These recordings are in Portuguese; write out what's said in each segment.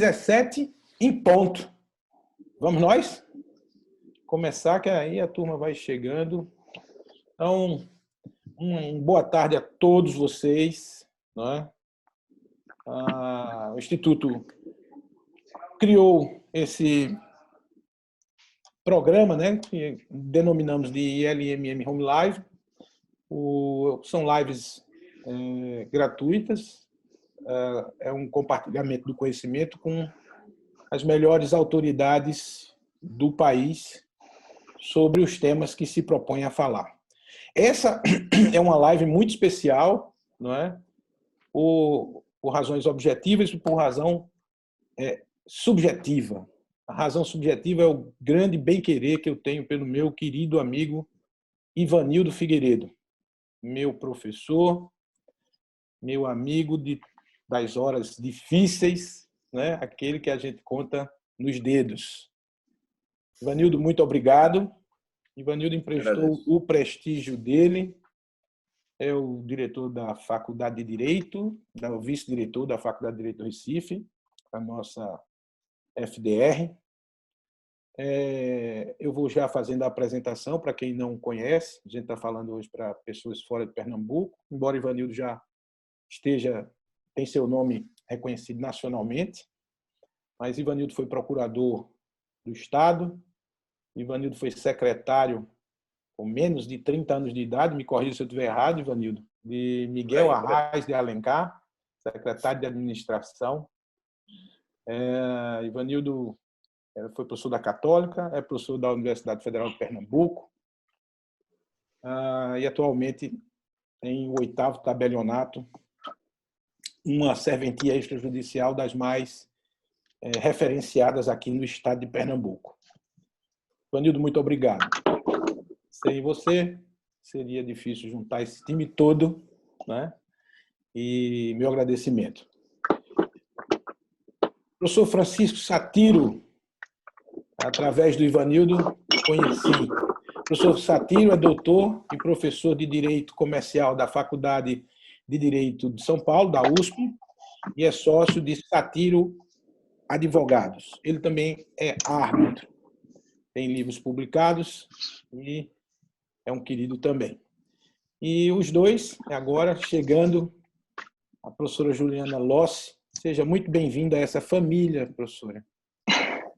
17 em ponto. Vamos nós? Começar, que aí a turma vai chegando. Então, boa tarde a todos vocês. Né? O Instituto criou esse programa, né, que denominamos de ILMM Home Live. São lives gratuitas, é um compartilhamento do conhecimento com as melhores autoridades do país sobre os temas que se propõe a falar. Essa é uma live muito especial, não é? Por razões objetivas e por razão subjetiva. A razão subjetiva é o grande bem-querer que eu tenho pelo meu querido amigo Ivanildo Figueiredo, meu professor, meu amigo das horas difíceis, né? Aquele que a gente conta nos dedos. Ivanildo, muito obrigado. Ivanildo emprestou o prestígio dele, é o diretor da Faculdade de Direito, o vice-diretor da Faculdade de Direito do Recife, a nossa FDR. Eu vou já fazendo a apresentação para quem não conhece. A gente está falando hoje para pessoas fora de Pernambuco, embora Ivanildo já tem seu nome reconhecido nacionalmente, mas Ivanildo foi procurador do Estado, Ivanildo foi secretário com menos de 30 anos de idade, me corrija se eu estiver errado, Ivanildo, de Miguel Arraes de Alencar, secretário de Administração. Ivanildo foi professor da Católica, é professor da Universidade Federal de Pernambuco e atualmente tem o 8º tabelionato, uma serventia extrajudicial das mais referenciadas aqui no estado de Pernambuco. Ivanildo, muito obrigado. Sem você, seria difícil juntar esse time todo, né? E meu agradecimento. Professor Francisco Satiro, através do Ivanildo, conheci. O professor Satiro é doutor e professor de Direito Comercial da Faculdade de Direito de São Paulo, da USP, e é sócio de Satiro Advogados. Ele também é árbitro, tem livros publicados e é um querido também. E os dois, agora chegando, a professora Juliana Lossi. Seja muito bem-vinda a essa família, professora.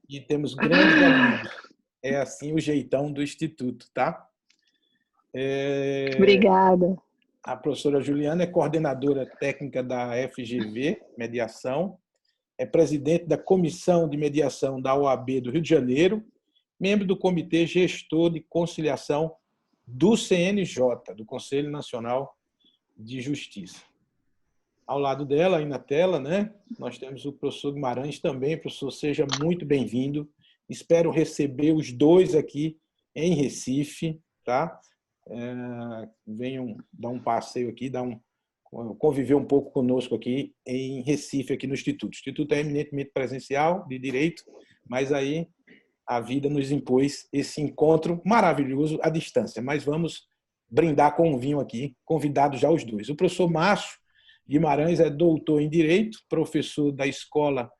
E temos grandes amigos. É assim o jeitão do Instituto, tá? Obrigada. A professora Juliana é coordenadora técnica da FGV, Mediação, é presidente da Comissão de Mediação da OAB do Rio de Janeiro, membro do Comitê Gestor de Conciliação do CNJ, do Conselho Nacional de Justiça. Ao lado dela, aí na tela, né, nós temos o professor Guimarães também. Professor, seja muito bem-vindo. Espero receber os dois aqui em Recife, tá? Venham dar um passeio aqui, conviver um pouco conosco aqui em Recife, aqui no Instituto. O Instituto é eminentemente presencial, de direito, mas aí a vida nos impôs esse encontro maravilhoso à distância. Mas vamos brindar com um vinho aqui, convidados já os dois. O professor Márcio Guimarães é doutor em Direito, professor da Escola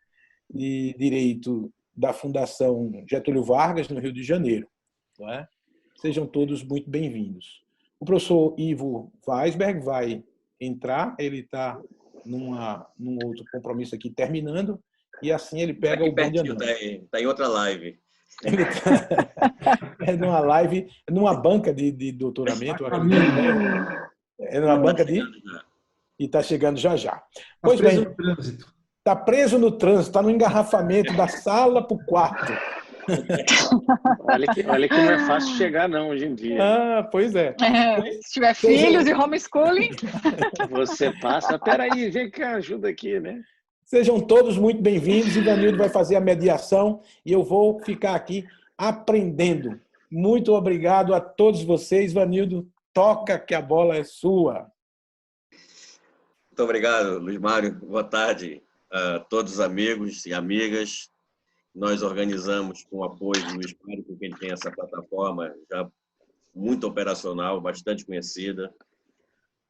de Direito da Fundação Getúlio Vargas, no Rio de Janeiro. Não é? Sejam todos muito bem-vindos. O professor Ivo Weisberg vai entrar, ele está num outro compromisso aqui terminando, e assim ele pega o bonde andando. Está em outra live. Ele tá numa live, numa banca de doutoramento, é numa banca de... E está chegando já já. Pois bem, está preso no trânsito, está no engarrafamento da sala para o quarto. Olha que não é fácil chegar, não, hoje em dia. Pois é. Se tiver filhos e homeschooling... Você passa... Peraí, vem cá, ajuda aqui, né? Sejam todos muito bem-vindos. Ivanildo vai fazer a mediação e eu vou ficar aqui aprendendo. Muito obrigado a todos vocês. Ivanildo, toca que a bola é sua. Muito obrigado, Luiz Mário. Boa tarde a todos os amigos e amigas. Nós organizamos com o apoio do Luiz Mário, porque ele tem essa plataforma já muito operacional, bastante conhecida.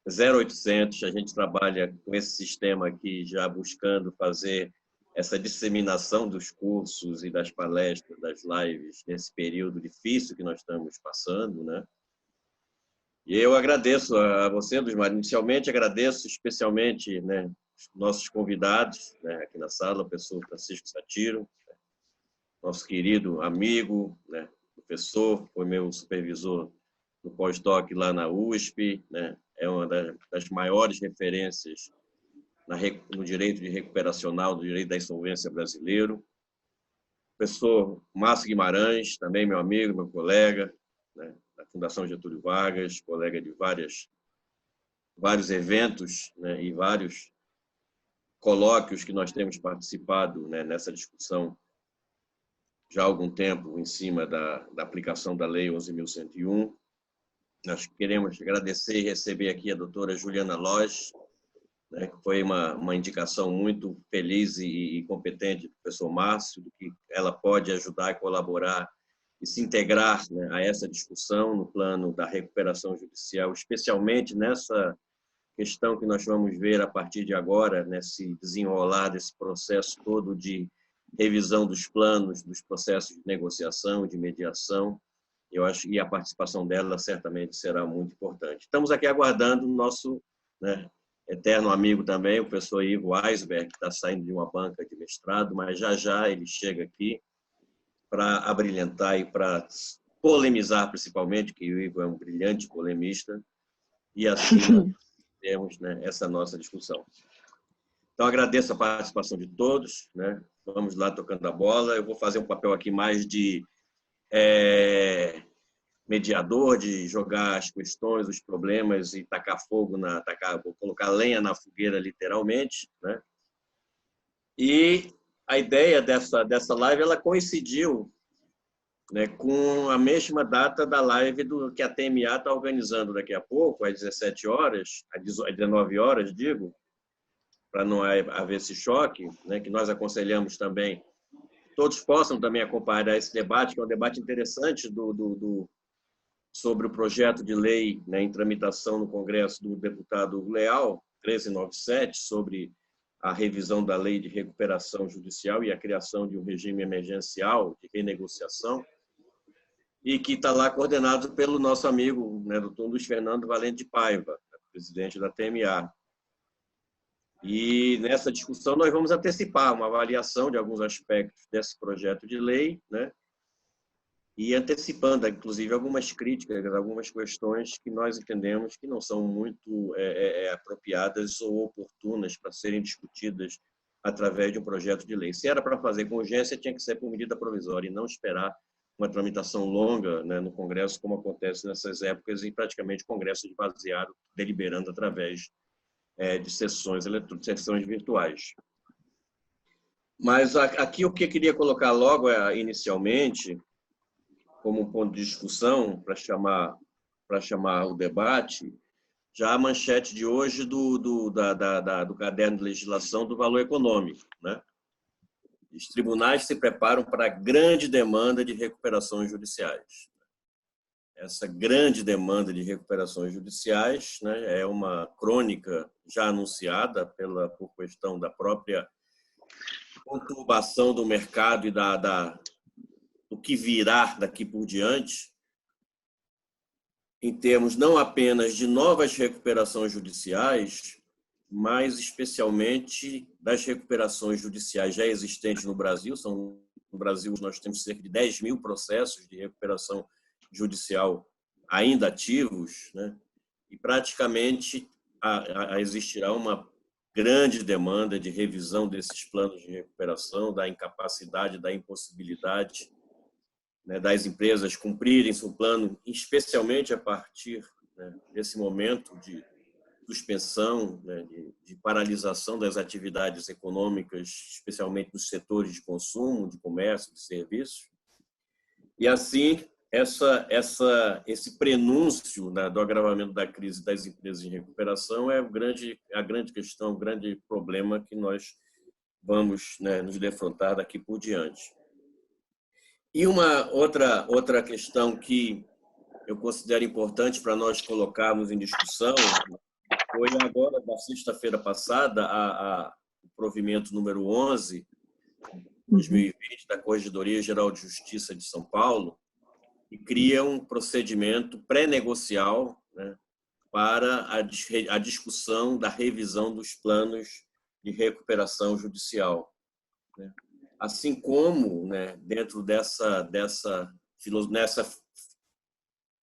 0800, a gente trabalha com esse sistema aqui, já buscando fazer essa disseminação dos cursos e das palestras, das lives, nesse período difícil que nós estamos passando, né? E eu agradeço a você, Luiz Mário. Inicialmente, agradeço especialmente, né, os nossos convidados, né, aqui na sala, o professor Francisco Satiro, nosso querido amigo, né, professor, foi meu supervisor no pós-doc lá na USP, né, é uma das maiores referências no direito de recuperacional, do direito da insolvência brasileiro. Professor Márcio Guimarães, também meu amigo, meu colega, né, da Fundação Getúlio Vargas, colega de vários eventos, né, e vários colóquios que nós temos participado, né, nessa discussão já há algum tempo em cima da aplicação da Lei 11.101. Nós queremos agradecer e receber aqui a doutora Juliana Loz, né, que foi uma indicação muito feliz e competente do professor Márcio, do que ela pode ajudar e colaborar e se integrar, né, a essa discussão no plano da recuperação judicial, especialmente nessa questão que nós vamos ver a partir de agora, nesse desenrolar desse processo todo de revisão dos planos, dos processos de negociação, de mediação. Eu acho que a participação dela certamente será muito importante. Estamos aqui aguardando o nosso, né, eterno amigo também, o professor Ivo Eisberg, que está saindo de uma banca de mestrado, mas já ele chega aqui para abrilhantar e para polemizar, principalmente, que o Ivo é um brilhante polemista, e assim nós temos, né, essa nossa discussão. Então, agradeço a participação de todos, né? Vamos lá tocando a bola. Eu vou fazer um papel aqui mais de mediador, de jogar as questões, os problemas e tacar fogo, vou colocar lenha na fogueira, literalmente, né? E a ideia dessa live, ela coincidiu, né, com a mesma data da live que a TMA está organizando daqui a pouco, às 17 horas, às 19 horas, digo, para não haver esse choque, né, que nós aconselhamos também, todos possam também acompanhar esse debate, que é um debate interessante sobre o projeto de lei, né, em tramitação no Congresso do deputado Leal, 1397, sobre a revisão da lei de recuperação judicial e a criação de um regime emergencial de renegociação, e que está lá coordenado pelo nosso amigo, né, doutor Luiz Fernando Valente de Paiva, presidente da TMA. E nessa discussão nós vamos antecipar uma avaliação de alguns aspectos desse projeto de lei, né, e antecipando, inclusive, algumas críticas, algumas questões que nós entendemos que não são muito apropriadas ou oportunas para serem discutidas através de um projeto de lei. Se era para fazer com urgência, tinha que ser por medida provisória e não esperar uma tramitação longa, né, no Congresso, como acontece nessas épocas, e praticamente Congresso esvaziado, deliberando através de sessões virtuais. Mas aqui o que eu queria colocar logo inicialmente, como um ponto de discussão, para chamar o debate, já a manchete de hoje do caderno de legislação do valor econômico, né? Os tribunais se preparam para a grande demanda de recuperações judiciais. Essa grande demanda de recuperações judiciais, né, é uma crônica já anunciada por questão da própria conturbação do mercado e do que virá daqui por diante, em termos não apenas de novas recuperações judiciais, mas especialmente das recuperações judiciais já existentes no Brasil. No Brasil, nós temos cerca de 10 mil processos de recuperação judicial ainda ativos, né? E praticamente existirá uma grande demanda de revisão desses planos de recuperação, da incapacidade, da impossibilidade, né, das empresas cumprirem seu plano, especialmente a partir, né, desse momento de suspensão, né, de paralisação das atividades econômicas, especialmente nos setores de consumo, de comércio, de serviços. E assim, esse prenúncio, né, do agravamento da crise das empresas em recuperação é a grande questão, o grande problema que nós vamos, né, nos defrontar daqui por diante. E uma outra questão que eu considero importante para nós colocarmos em discussão foi agora, na sexta-feira passada, o provimento número 11 2020 da Corregedoria Geral de Justiça de São Paulo, e cria um procedimento pré-negocial, né, para a discussão da revisão dos planos de recuperação judicial, né? Assim como, né, dentro nessa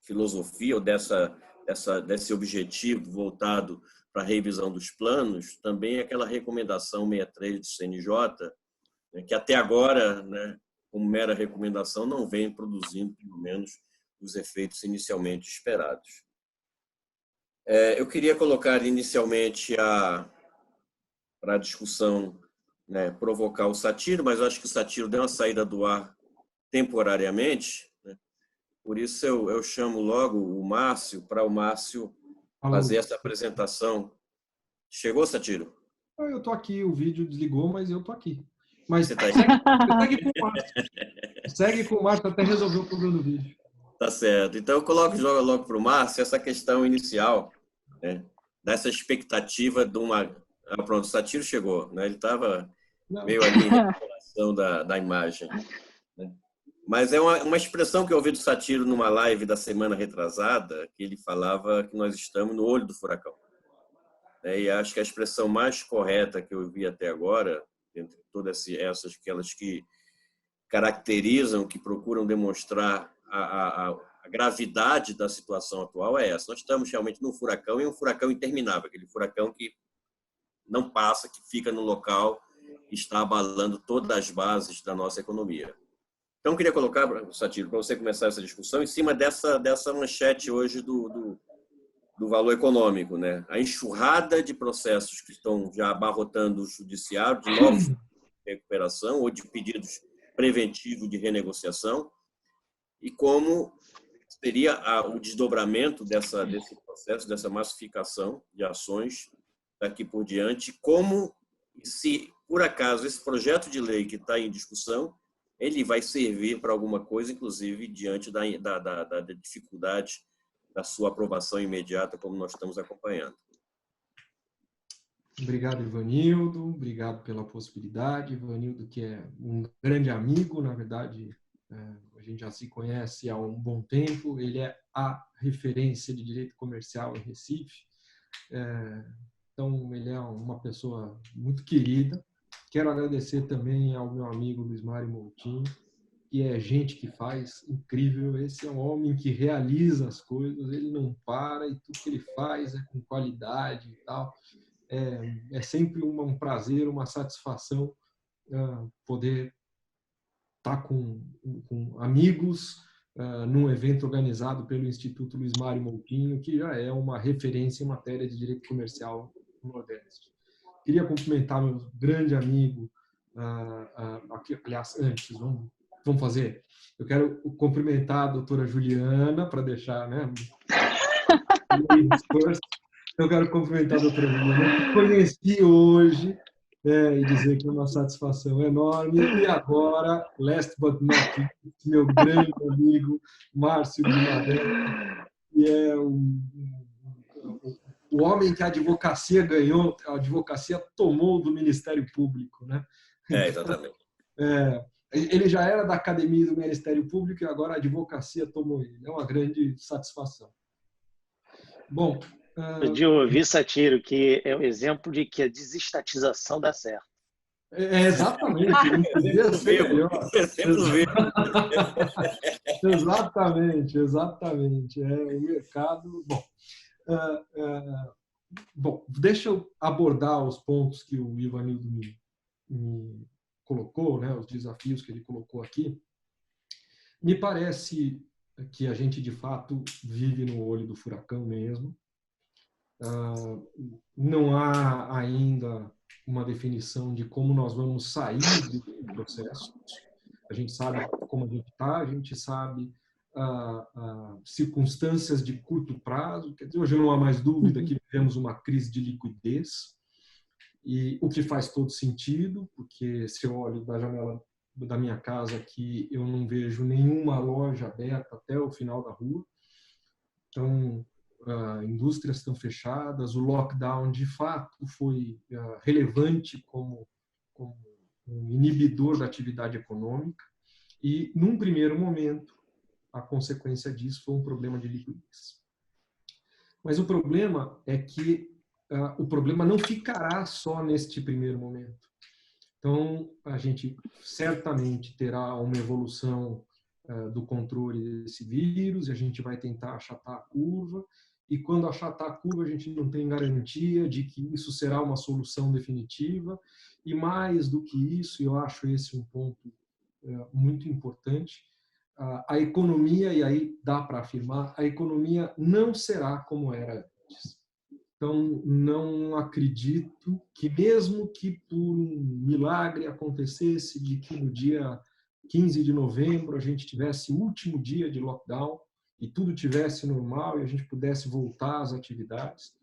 filosofia ou desse objetivo voltado para a revisão dos planos, também aquela recomendação 63 do CNJ, né, que até agora, né, como mera recomendação, não vem produzindo, pelo menos, os efeitos inicialmente esperados. Eu queria colocar inicialmente para a discussão, né, provocar o Satiro, mas eu acho que o Satiro deu uma saída do ar temporariamente, né? Por isso eu chamo logo o Márcio, para o Márcio fazer essa apresentação. Chegou, Satiro? Eu estou aqui, o vídeo desligou, mas eu estou aqui. Mas Você tá aí? segue com o Márcio. Segue com o Márcio até resolver o problema do vídeo. Tá certo. Então, jogo logo para o Márcio essa questão inicial, né, dessa expectativa de uma... pronto, o Satiro chegou, né? Ele estava meio ali na relação da imagem, né? Mas é uma expressão que eu ouvi do Satiro numa live da semana retrasada, que ele falava que nós estamos no olho do furacão. E acho que a expressão mais correta que eu vi até agora, entre todas aquelas que caracterizam, que procuram demonstrar a gravidade da situação atual, é essa. Nós estamos realmente num furacão, e um furacão interminável, aquele furacão que não passa, que fica no local e está abalando todas as bases da nossa economia. Então, eu queria colocar, Satiro, para você começar essa discussão, em cima dessa manchete hoje do valor econômico, né? A enxurrada de processos que estão já abarrotando o judiciário, de novos de recuperação ou de pedidos preventivos de renegociação, e como seria o desdobramento desse processo, dessa massificação de ações daqui por diante, como se, por acaso, esse projeto de lei que está em discussão, ele vai servir para alguma coisa, inclusive diante da dificuldade da sua aprovação imediata, como nós estamos acompanhando. Obrigado, Ivanildo. Obrigado pela possibilidade. Ivanildo, que é um grande amigo, na verdade, a gente já se conhece há um bom tempo. Ele é a referência de direito comercial em Recife. Então, ele é uma pessoa muito querida. Quero agradecer também ao meu amigo Luiz Mário Moutinho, que é gente que faz incrível. Esse é um homem que realiza as coisas, ele não para, e tudo que ele faz é com qualidade e tal. É sempre um prazer, uma satisfação poder estar com amigos num evento organizado pelo Instituto Luiz Mário Moutinho, que já é uma referência em matéria de direito comercial no Nordeste. Queria cumprimentar meu grande amigo, aliás, antes, vamos fazer. Eu quero cumprimentar a doutora Juliana, para deixar, né? Eu quero cumprimentar a doutora Juliana, que conheci hoje, e dizer que é uma satisfação enorme. E agora, last but not least, meu grande amigo, Márcio Guimarães, que é o homem que a advocacia ganhou, a advocacia tomou do Ministério Público, né? Exatamente. Ele já era da Academia do Ministério Público e agora a advocacia tomou ele. É uma grande satisfação. Bom... De ouvir, Satiro, que é o exemplo de que a desestatização dá certo. Exatamente. Exatamente. O mercado... Bom, deixa eu abordar os pontos que o Ivanildo me colocou, né, os desafios que ele colocou aqui. Me parece que a gente, de fato, vive no olho do furacão mesmo. Não há ainda uma definição de como nós vamos sair do processo. A gente sabe como a gente está, a gente sabe circunstâncias de curto prazo. Quer dizer, hoje não há mais dúvida que vivemos uma crise de liquidez, e o que faz todo sentido, porque se eu olho da janela da minha casa aqui, eu não vejo nenhuma loja aberta até o final da rua. Então, indústrias estão fechadas, o lockdown de fato foi relevante como um inibidor da atividade econômica e, num primeiro momento, a consequência disso foi um problema de liquidez. Mas o problema é que o problema não ficará só neste primeiro momento. Então, a gente certamente terá uma evolução do controle desse vírus, e a gente vai tentar achatar a curva, e quando achatar a curva a gente não tem garantia de que isso será uma solução definitiva, e mais do que isso, eu acho esse um ponto muito importante, a economia, e aí dá para afirmar, a economia não será como era antes. Então, não acredito que, mesmo que por um milagre acontecesse de que no dia 15 de novembro a gente tivesse o último dia de lockdown e tudo tivesse normal e a gente pudesse voltar às atividades,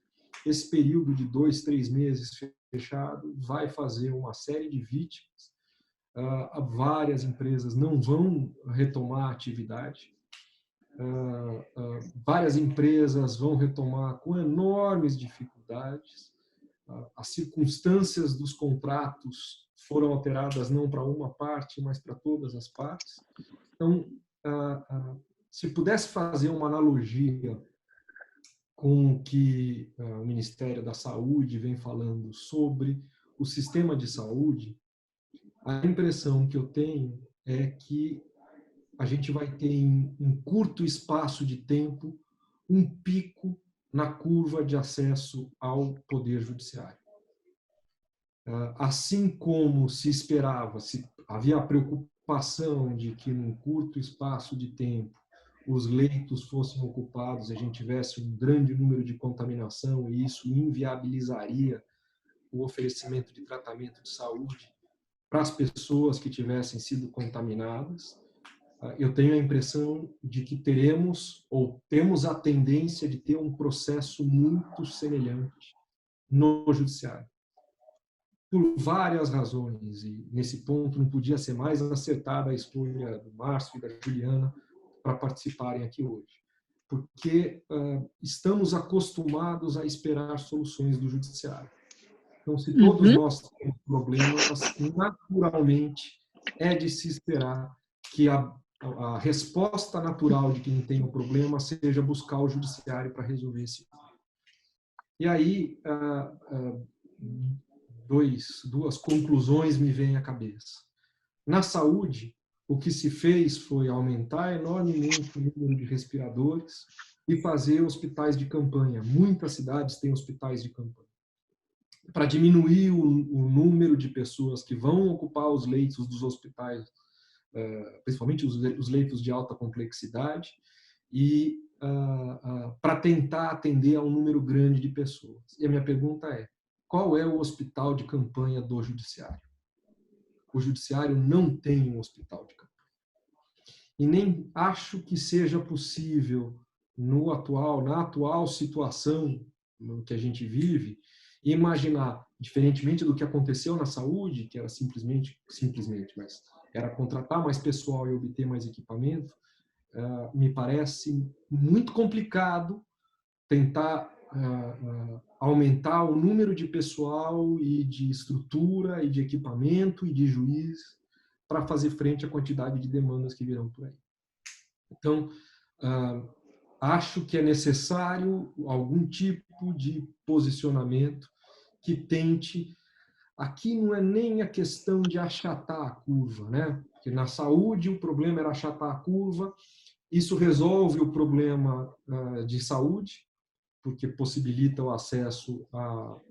esse período de 2, 3 meses fechado vai fazer uma série de vítimas. Várias empresas não vão retomar a atividade. Várias empresas vão retomar com enormes dificuldades. As circunstâncias dos contratos foram alteradas não para uma parte, mas para todas as partes. Então, se pudesse fazer uma analogia com o que o Ministério da Saúde vem falando sobre o sistema de saúde, a impressão que eu tenho é que a gente vai ter, em um curto espaço de tempo, um pico na curva de acesso ao Poder Judiciário. Assim como se esperava, se havia a preocupação de que, num curto espaço de tempo, os leitos fossem ocupados, a gente tivesse um grande número de contaminação e isso inviabilizaria o oferecimento de tratamento de saúde para as pessoas que tivessem sido contaminadas. Eu tenho a impressão de que teremos, ou temos a tendência de ter um processo muito semelhante no Judiciário. Por várias razões, e nesse ponto não podia ser mais acertada a escolha do Márcio e da Juliana para participarem aqui hoje. Porque estamos acostumados a esperar soluções do Judiciário. Então, se todos nós temos problemas, naturalmente é de se esperar que a resposta natural de quem tem um problema seja buscar o Judiciário para resolver esse problema. E aí, duas conclusões me vêm à cabeça. Na saúde, o que se fez foi aumentar enormemente o número de respiradores e fazer hospitais de campanha. Muitas cidades têm hospitais de campanha. Para diminuir o número de pessoas que vão ocupar os leitos dos hospitais, principalmente os leitos de alta complexidade, e para tentar atender a um número grande de pessoas. E a minha pergunta é, qual é o hospital de campanha do Judiciário? O Judiciário não tem um hospital de campanha. E nem acho que seja possível, na atual situação que a gente vive, imaginar, diferentemente do que aconteceu na saúde, que era simplesmente, mas era contratar mais pessoal e obter mais equipamento, me parece muito complicado tentar aumentar o número de pessoal e de estrutura e de equipamento e de juiz para fazer frente à quantidade de demandas que virão por aí. Então, acho que é necessário algum tipo de posicionamento que tente. Aqui não é nem a questão de achatar a curva, né? Porque na saúde o problema era achatar a curva, isso resolve o problema de saúde, porque possibilita o acesso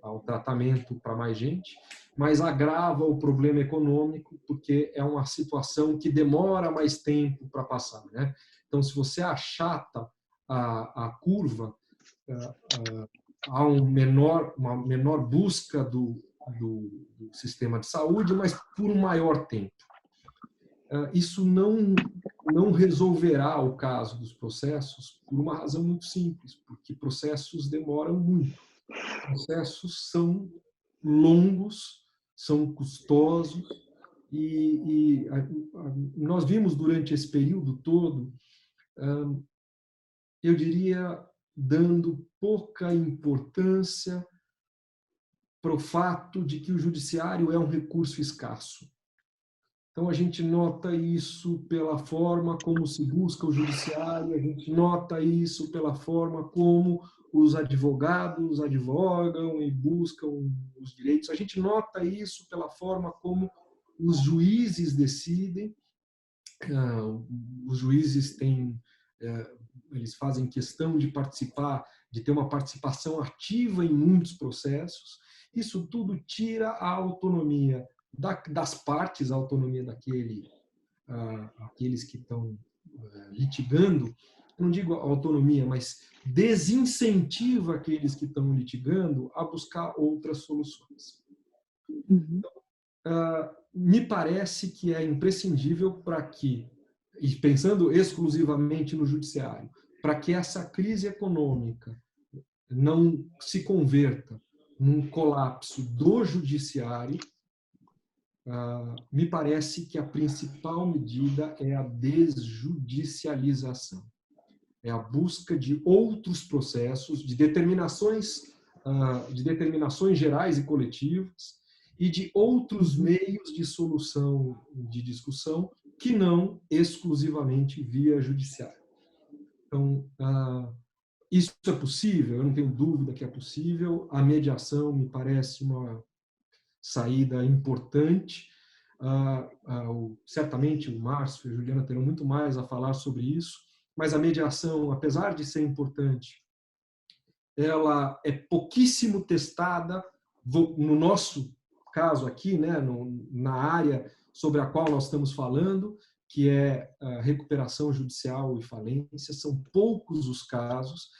ao tratamento para mais gente, mas agrava o problema econômico, porque é uma situação que demora mais tempo para passar, né? Então, se você achata a curva, há uma menor busca do sistema de saúde, mas por um maior tempo. Isso não resolverá o caso dos processos por uma razão muito simples, porque processos demoram muito. Processos são longos, são custosos, e nós vimos durante esse período todo, eu diria, dando pouca importância para o fato de que o judiciário é um recurso escasso. Então, a gente nota isso pela forma como se busca o judiciário, a gente nota isso pela forma como os advogados advogam e buscam os direitos, a gente nota isso pela forma como os juízes decidem. Os juízes eles fazem questão de participar, de ter uma participação ativa em muitos processos. Isso tudo tira a autonomia das partes, a autonomia aqueles que estão litigando. Eu não digo autonomia, mas desincentiva aqueles que estão litigando a buscar outras soluções. Então, me parece que é imprescindível para que, e pensando exclusivamente no judiciário, para que essa crise econômica não se converta num colapso do judiciário, me parece que a principal medida é a desjudicialização. É a busca de outros processos, de determinações gerais e coletivas, e de outros meios de solução de discussão que não exclusivamente via judiciário. Então, isso é possível, eu não tenho dúvida que é possível. A mediação me parece uma saída importante. Certamente o Márcio e a Juliana terão muito mais a falar sobre isso, mas a mediação, apesar de ser importante, ela é pouquíssimo testada no nosso caso aqui, né, na área sobre a qual nós estamos falando, que é a recuperação judicial e falência. São poucos os casos,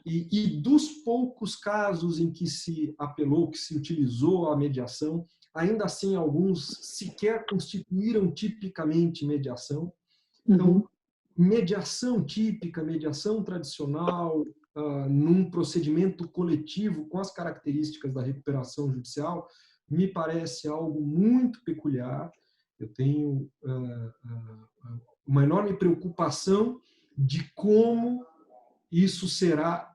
e dos poucos casos em que se apelou, que se utilizou a mediação, ainda assim alguns sequer constituíram tipicamente mediação. Então, mediação típica, mediação tradicional, num procedimento coletivo com as características da recuperação judicial, me parece algo muito peculiar. Eu tenho uma enorme preocupação de como isso será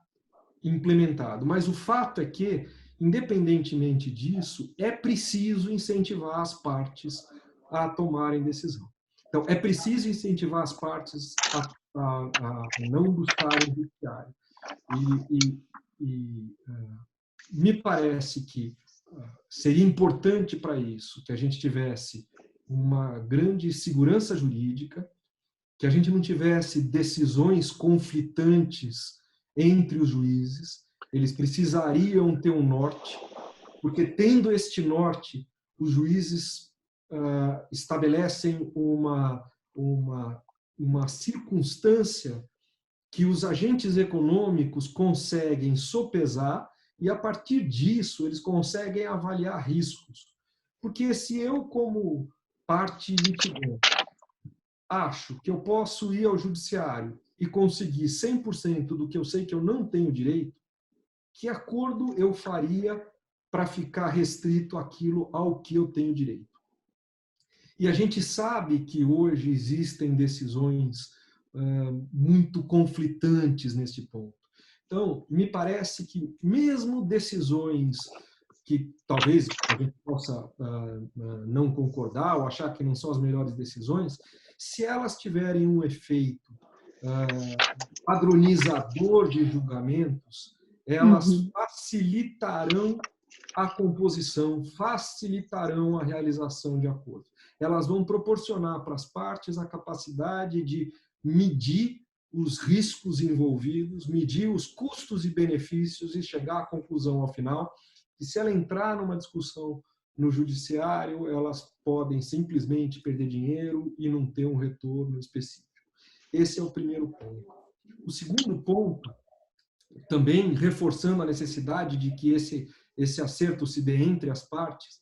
implementado. Mas o fato é que, independentemente disso, é preciso incentivar as partes a tomarem decisão. Então, é preciso incentivar as partes a não buscarem o judiciário. Me parece que seria importante para isso que a gente tivesse uma grande segurança jurídica, que a gente não tivesse decisões conflitantes entre os juízes. Eles precisariam ter um norte, porque tendo este norte, os juízes estabelecem uma circunstância que os agentes econômicos conseguem sopesar, e a partir disso eles conseguem avaliar riscos. Porque se eu, como parte litigante, acho que eu posso ir ao judiciário e conseguir 100% do que eu sei que eu não tenho direito, que acordo eu faria para ficar restrito àquilo ao que eu tenho direito? E a gente sabe que hoje existem decisões muito conflitantes nesse ponto. Então, me parece que mesmo decisões que talvez a gente possa não concordar ou achar que não são as melhores decisões, se elas tiverem um efeito padronizador de julgamentos, elas facilitarão a composição, facilitarão a realização de acordos. Elas vão proporcionar para as partes a capacidade de medir os riscos envolvidos, medir os custos e benefícios e chegar à conclusão ao final. E se ela entrar numa discussão no judiciário, elas podem simplesmente perder dinheiro e não ter um retorno específico. Esse é o primeiro ponto. O segundo ponto, também reforçando a necessidade de que esse acerto se dê entre as partes,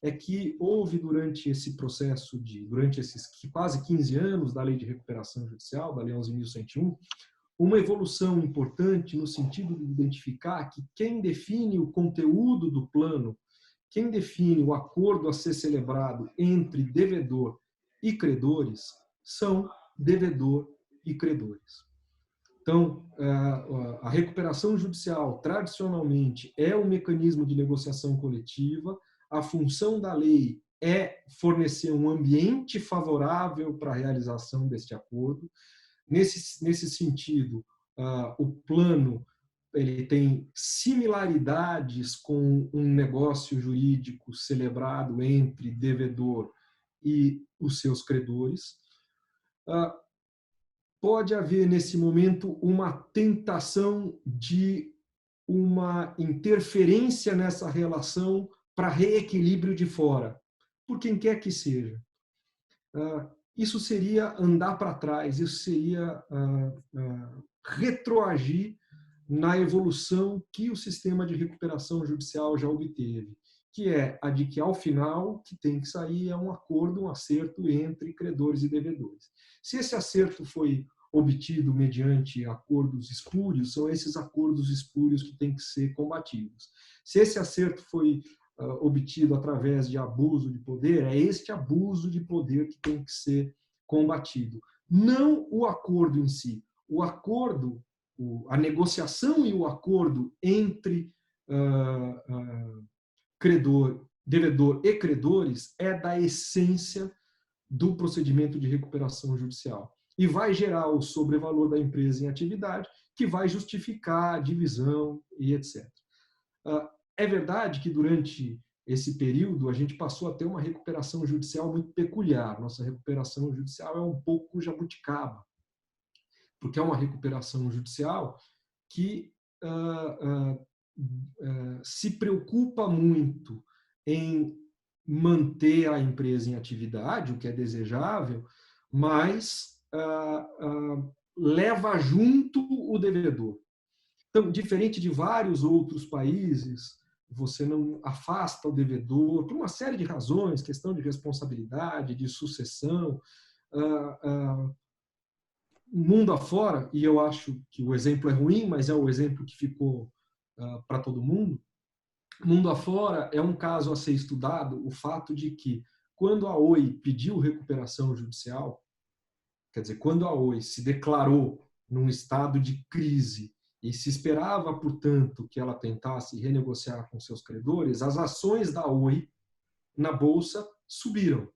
é que houve durante esse processo, durante esses quase 15 anos da Lei de Recuperação Judicial, da Lei 11.101, uma evolução importante no sentido de identificar que quem define o conteúdo do plano, quem define o acordo a ser celebrado entre devedor e credores, são devedor e credores. Então, a recuperação judicial, tradicionalmente, é um mecanismo de negociação coletiva. A função da lei é fornecer um ambiente favorável para a realização deste acordo. Nesse sentido, o plano ele tem similaridades com um negócio jurídico celebrado entre devedor e os seus credores. Pode haver, nesse momento, uma tentação de uma interferência nessa relação para reequilíbrio de fora, por quem quer que seja. Isso seria andar para trás, isso seria retroagir na evolução que o sistema de recuperação judicial já obteve, que é a de que, ao final, o que tem que sair é um acordo, um acerto entre credores e devedores. Se esse acerto foi obtido mediante acordos espúrios, são esses acordos espúrios que têm que ser combatidos. Se esse acerto foi obtido através de abuso de poder, é este abuso de poder que tem que ser combatido. Não o acordo em si. O acordo, a negociação e o acordo entre devedor e credores é da essência do procedimento de recuperação judicial. E vai gerar o sobrevalor da empresa em atividade, que vai justificar a divisão e etc. É verdade que durante esse período a gente passou a ter uma recuperação judicial muito peculiar. Nossa recuperação judicial é um pouco jabuticaba, porque é uma recuperação judicial que se preocupa muito em manter a empresa em atividade, o que é desejável, mas leva junto o devedor. Então, diferente de vários outros países, você não afasta o devedor por uma série de razões, questão de responsabilidade, de sucessão. Mundo afora, e eu acho que o exemplo é ruim, mas é o exemplo que ficou para todo mundo, mundo afora é um caso a ser estudado, o fato de que, quando a Oi pediu recuperação judicial, quer dizer, quando a Oi se declarou num estado de crise e se esperava, portanto, que ela tentasse renegociar com seus credores, as ações da Oi na Bolsa subiram.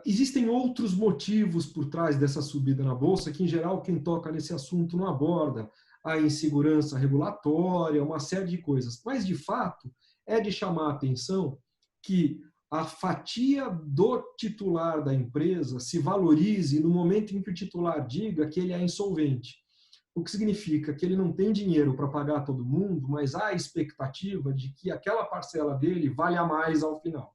Existem outros motivos por trás dessa subida na Bolsa que, em geral, quem toca nesse assunto não aborda. A insegurança regulatória, uma série de coisas. Mas, de fato, é de chamar a atenção que a fatia do titular da empresa se valorize no momento em que o titular diga que ele é insolvente. O que significa que ele não tem dinheiro para pagar todo mundo, mas há a expectativa de que aquela parcela dele valha mais ao final.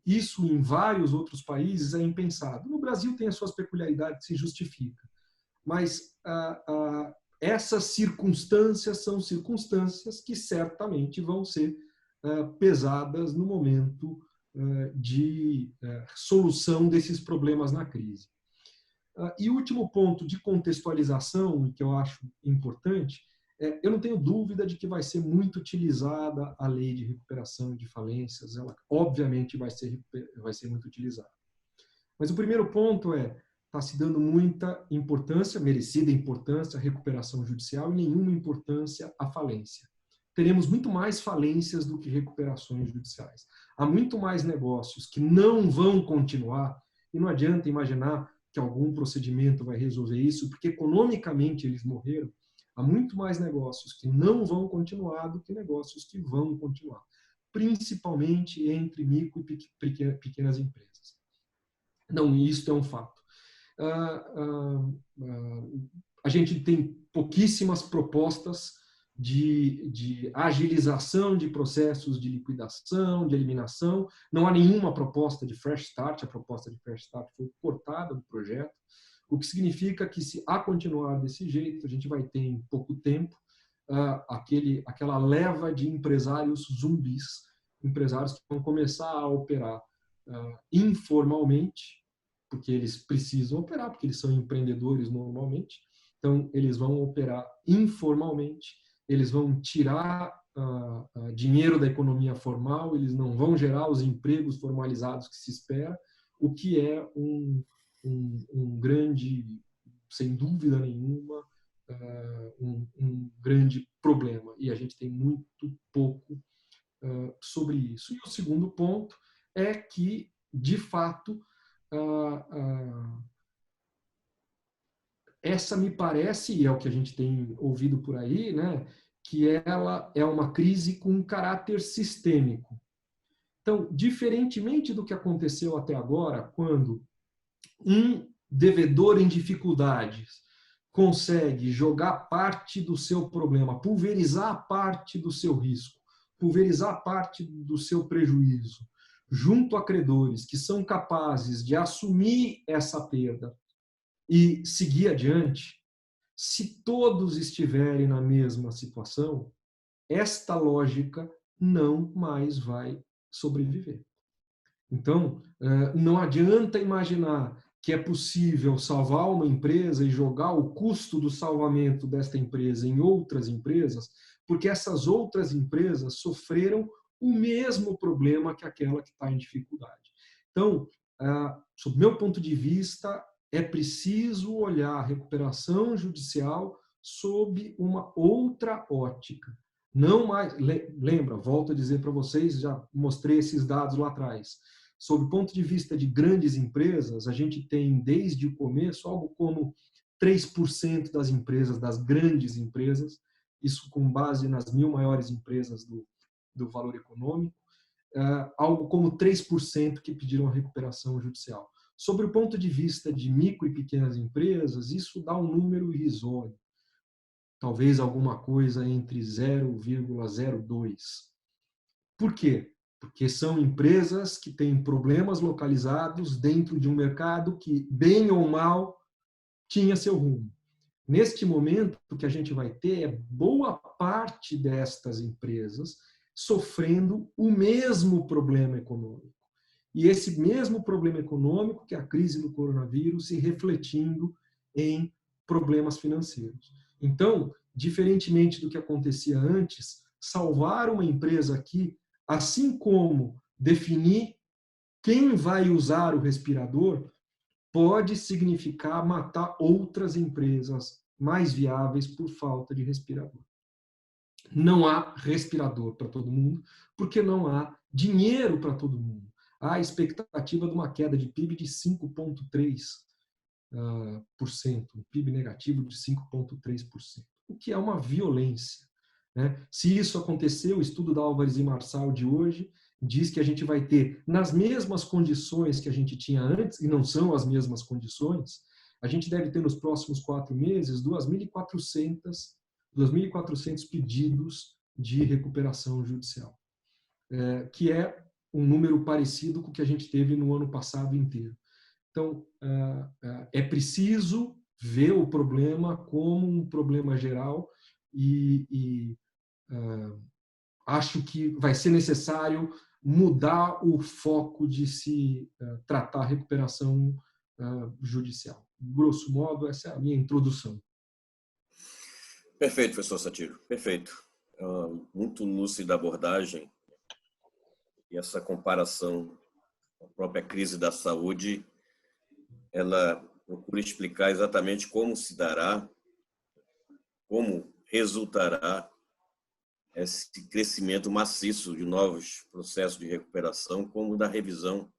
Isso, em vários outros países, é impensado. No Brasil tem as suas peculiaridades que se justifica. Mas essas circunstâncias são circunstâncias que certamente vão ser pesadas no momento de solução desses problemas na crise. E o último ponto de contextualização, que eu acho importante, eu não tenho dúvida de que vai ser muito utilizada a lei de recuperação de falências, ela obviamente vai ser muito utilizada. Mas o primeiro ponto está se dando muita importância, merecida importância, à recuperação judicial e nenhuma importância à falência. Teremos muito mais falências do que recuperações judiciais. Há muito mais negócios que não vão continuar, e não adianta imaginar que algum procedimento vai resolver isso, porque economicamente eles morreram. Há muito mais negócios que não vão continuar do que negócios que vão continuar, principalmente entre micro e pequenas empresas. Não, isso é um fato. A gente tem pouquíssimas propostas de agilização de processos de liquidação, de eliminação. Não há nenhuma proposta de fresh start, a proposta de fresh start foi cortada do projeto, o que significa que, se a continuar desse jeito, a gente vai ter em pouco tempo aquela leva de empresários zumbis, empresários que vão começar a operar informalmente, porque eles precisam operar, porque eles são empreendedores normalmente. Então, eles vão operar informalmente, eles vão tirar dinheiro da economia formal, eles não vão gerar os empregos formalizados que se espera, o que é um grande, sem dúvida nenhuma, um grande problema. E a gente tem muito pouco sobre isso. E o segundo ponto é que, de fato, essa me parece, e é o que a gente tem ouvido por aí, né, que ela é uma crise com um caráter sistêmico. Então, diferentemente do que aconteceu até agora, quando um devedor em dificuldades consegue jogar parte do seu problema, pulverizar parte do seu risco, pulverizar parte do seu prejuízo, junto a credores que são capazes de assumir essa perda e seguir adiante, se todos estiverem na mesma situação, esta lógica não mais vai sobreviver. Então, não adianta imaginar que é possível salvar uma empresa e jogar o custo do salvamento desta empresa em outras empresas, porque essas outras empresas sofreram o mesmo problema que aquela que está em dificuldade. Então, sob meu ponto de vista, é preciso olhar a recuperação judicial sob uma outra ótica. Não mais, lembra, volto a dizer para vocês, já mostrei esses dados lá atrás. Sob o ponto de vista de grandes empresas, a gente tem desde o começo algo como 3% das empresas, das grandes empresas, isso com base nas 1.000 maiores empresas do valor econômico, algo como 3% que pediram a recuperação judicial. Sobre o ponto de vista de micro e pequenas empresas, isso dá um número irrisório. Talvez alguma coisa entre 0,02. Por quê? Porque são empresas que têm problemas localizados dentro de um mercado que, bem ou mal, tinha seu rumo. Neste momento, o que a gente vai ter é boa parte destas empresas sofrendo o mesmo problema econômico. E esse mesmo problema econômico, que é a crise do coronavírus, se refletindo em problemas financeiros. Então, diferentemente do que acontecia antes, salvar uma empresa aqui, assim como definir quem vai usar o respirador, pode significar matar outras empresas mais viáveis por falta de respirador. Não há respirador para todo mundo, porque não há dinheiro para todo mundo. Há a expectativa de uma queda de PIB de 5,3%, um PIB negativo de 5,3%, o que é uma violência. Né? Se isso acontecer, o estudo da Álvares e Marçal de hoje diz que a gente vai ter, nas mesmas condições que a gente tinha antes, e não são as mesmas condições, a gente deve ter nos próximos 4 meses 2.400 pedidos de recuperação judicial, que é um número parecido com o que a gente teve no ano passado inteiro. Então, é preciso ver o problema como um problema geral e acho que vai ser necessário mudar o foco de se tratar a recuperação judicial. Grosso modo, essa é a minha introdução. Perfeito, professor Satiro, perfeito. Muito lúcida a abordagem e essa comparação com a própria crise da saúde, ela procura explicar exatamente como se dará, como resultará esse crescimento maciço de novos processos de recuperação, como da revisão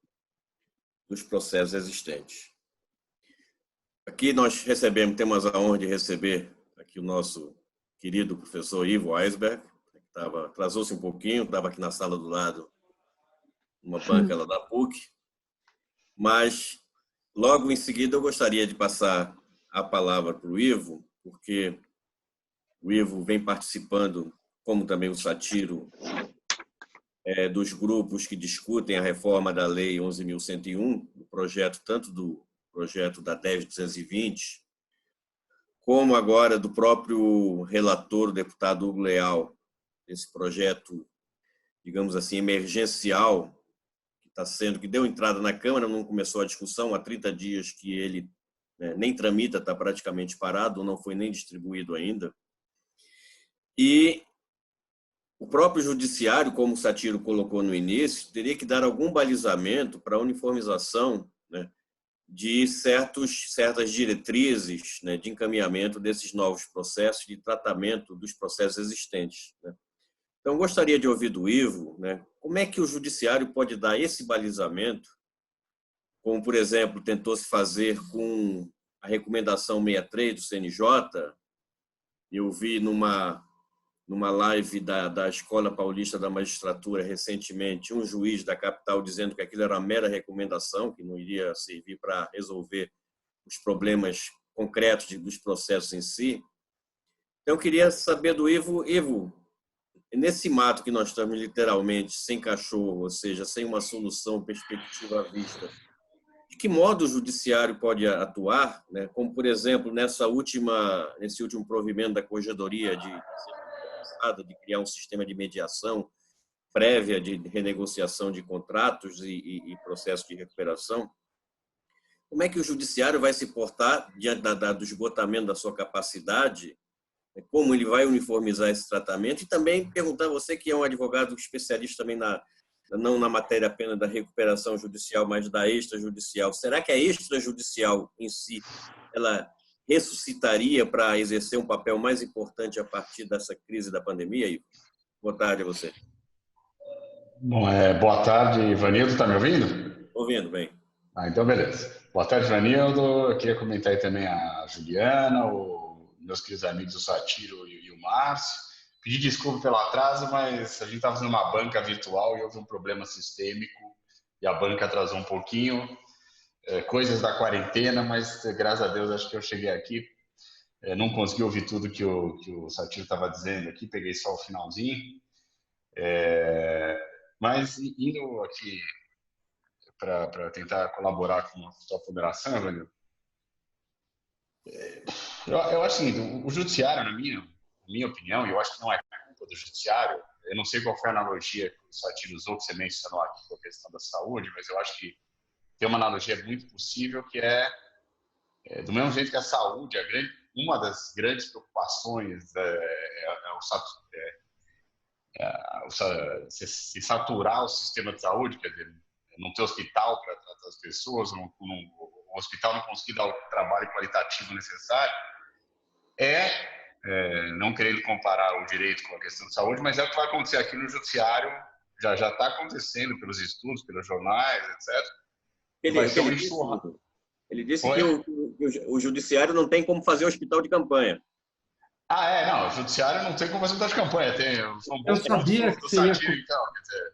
dos processos existentes. Aqui nós temos a honra de receber aqui o nosso querido professor Ivo Eisberg, que atrasou-se um pouquinho, estava aqui na sala do lado, numa banca lá da PUC, mas logo em seguida eu gostaria de passar a palavra para o Ivo, porque o Ivo vem participando, como também o Satiro, dos grupos que discutem a reforma da Lei 11.101, do projeto, tanto do projeto da 10.220, como agora do próprio relator, o deputado Hugo Leal, esse projeto, digamos assim, emergencial, que deu entrada na Câmara, não começou a discussão, há 30 dias que ele nem tramita, está praticamente parado, não foi nem distribuído ainda. E o próprio judiciário, como o Satiro colocou no início, teria que dar algum balizamento para a uniformização, né, de certas diretrizes, né, de encaminhamento desses novos processos, de tratamento dos processos existentes, né. Então, gostaria de ouvir do Ivo, né, como é que o judiciário pode dar esse balizamento, como, por exemplo, tentou se fazer com a recomendação 63 do CNJ. Eu vi numa live da Escola Paulista da Magistratura, recentemente, um juiz da capital dizendo que aquilo era uma mera recomendação, que não iria servir para resolver os problemas concretos dos processos em si. Então, eu queria saber do Ivo, nesse mato que nós estamos literalmente sem cachorro, ou seja, sem uma solução, perspectiva à vista, de que modo o judiciário pode atuar, né? Como, por exemplo, nesse último provimento da Corregedoria de criar um sistema de mediação prévia de renegociação de contratos e processo de recuperação. Como é que o judiciário vai se portar diante do esgotamento da sua capacidade? Como ele vai uniformizar esse tratamento? E também perguntar a você, que é um advogado especialista também não na matéria apenas da recuperação judicial, mas da extrajudicial. Será que a extrajudicial em si, ela ressuscitaria para exercer um papel mais importante a partir dessa crise da pandemia, Ivo? Boa tarde a você. Bom, boa tarde, Ivanildo. Está me ouvindo? Ouvindo, bem. Então, beleza. Boa tarde, Ivanildo. Eu queria comentar aí também a Juliana, meus queridos amigos, o Satiro e o Márcio. Pedir desculpa pelo atraso, mas a gente estava fazendo uma banca virtual e houve um problema sistêmico e a banca atrasou um pouquinho. Coisas da quarentena, mas graças a Deus acho que eu cheguei aqui. Não consegui ouvir tudo que o Satiro estava dizendo aqui, peguei só o finalzinho. Mas indo aqui para tentar colaborar com a sua ponderação, Evanildo, eu acho assim, o judiciário, na minha opinião, e eu acho que não é culpa do judiciário, eu não sei qual foi a analogia que o Satiro usou, que você mencionou aqui com a questão da saúde, mas eu acho que tem uma analogia muito possível, que do mesmo jeito que a saúde, uma das grandes preocupações se saturar o sistema de saúde, quer dizer, não ter hospital para tratar as pessoas, o hospital não conseguir dar o trabalho qualitativo necessário, não querendo comparar o direito com a questão de saúde, mas é o que vai acontecer aqui no judiciário, já está acontecendo pelos estudos, pelos jornais, etc. Ele disse que o judiciário não tem como fazer hospital de campanha. Não, o judiciário não tem como fazer hospital de campanha.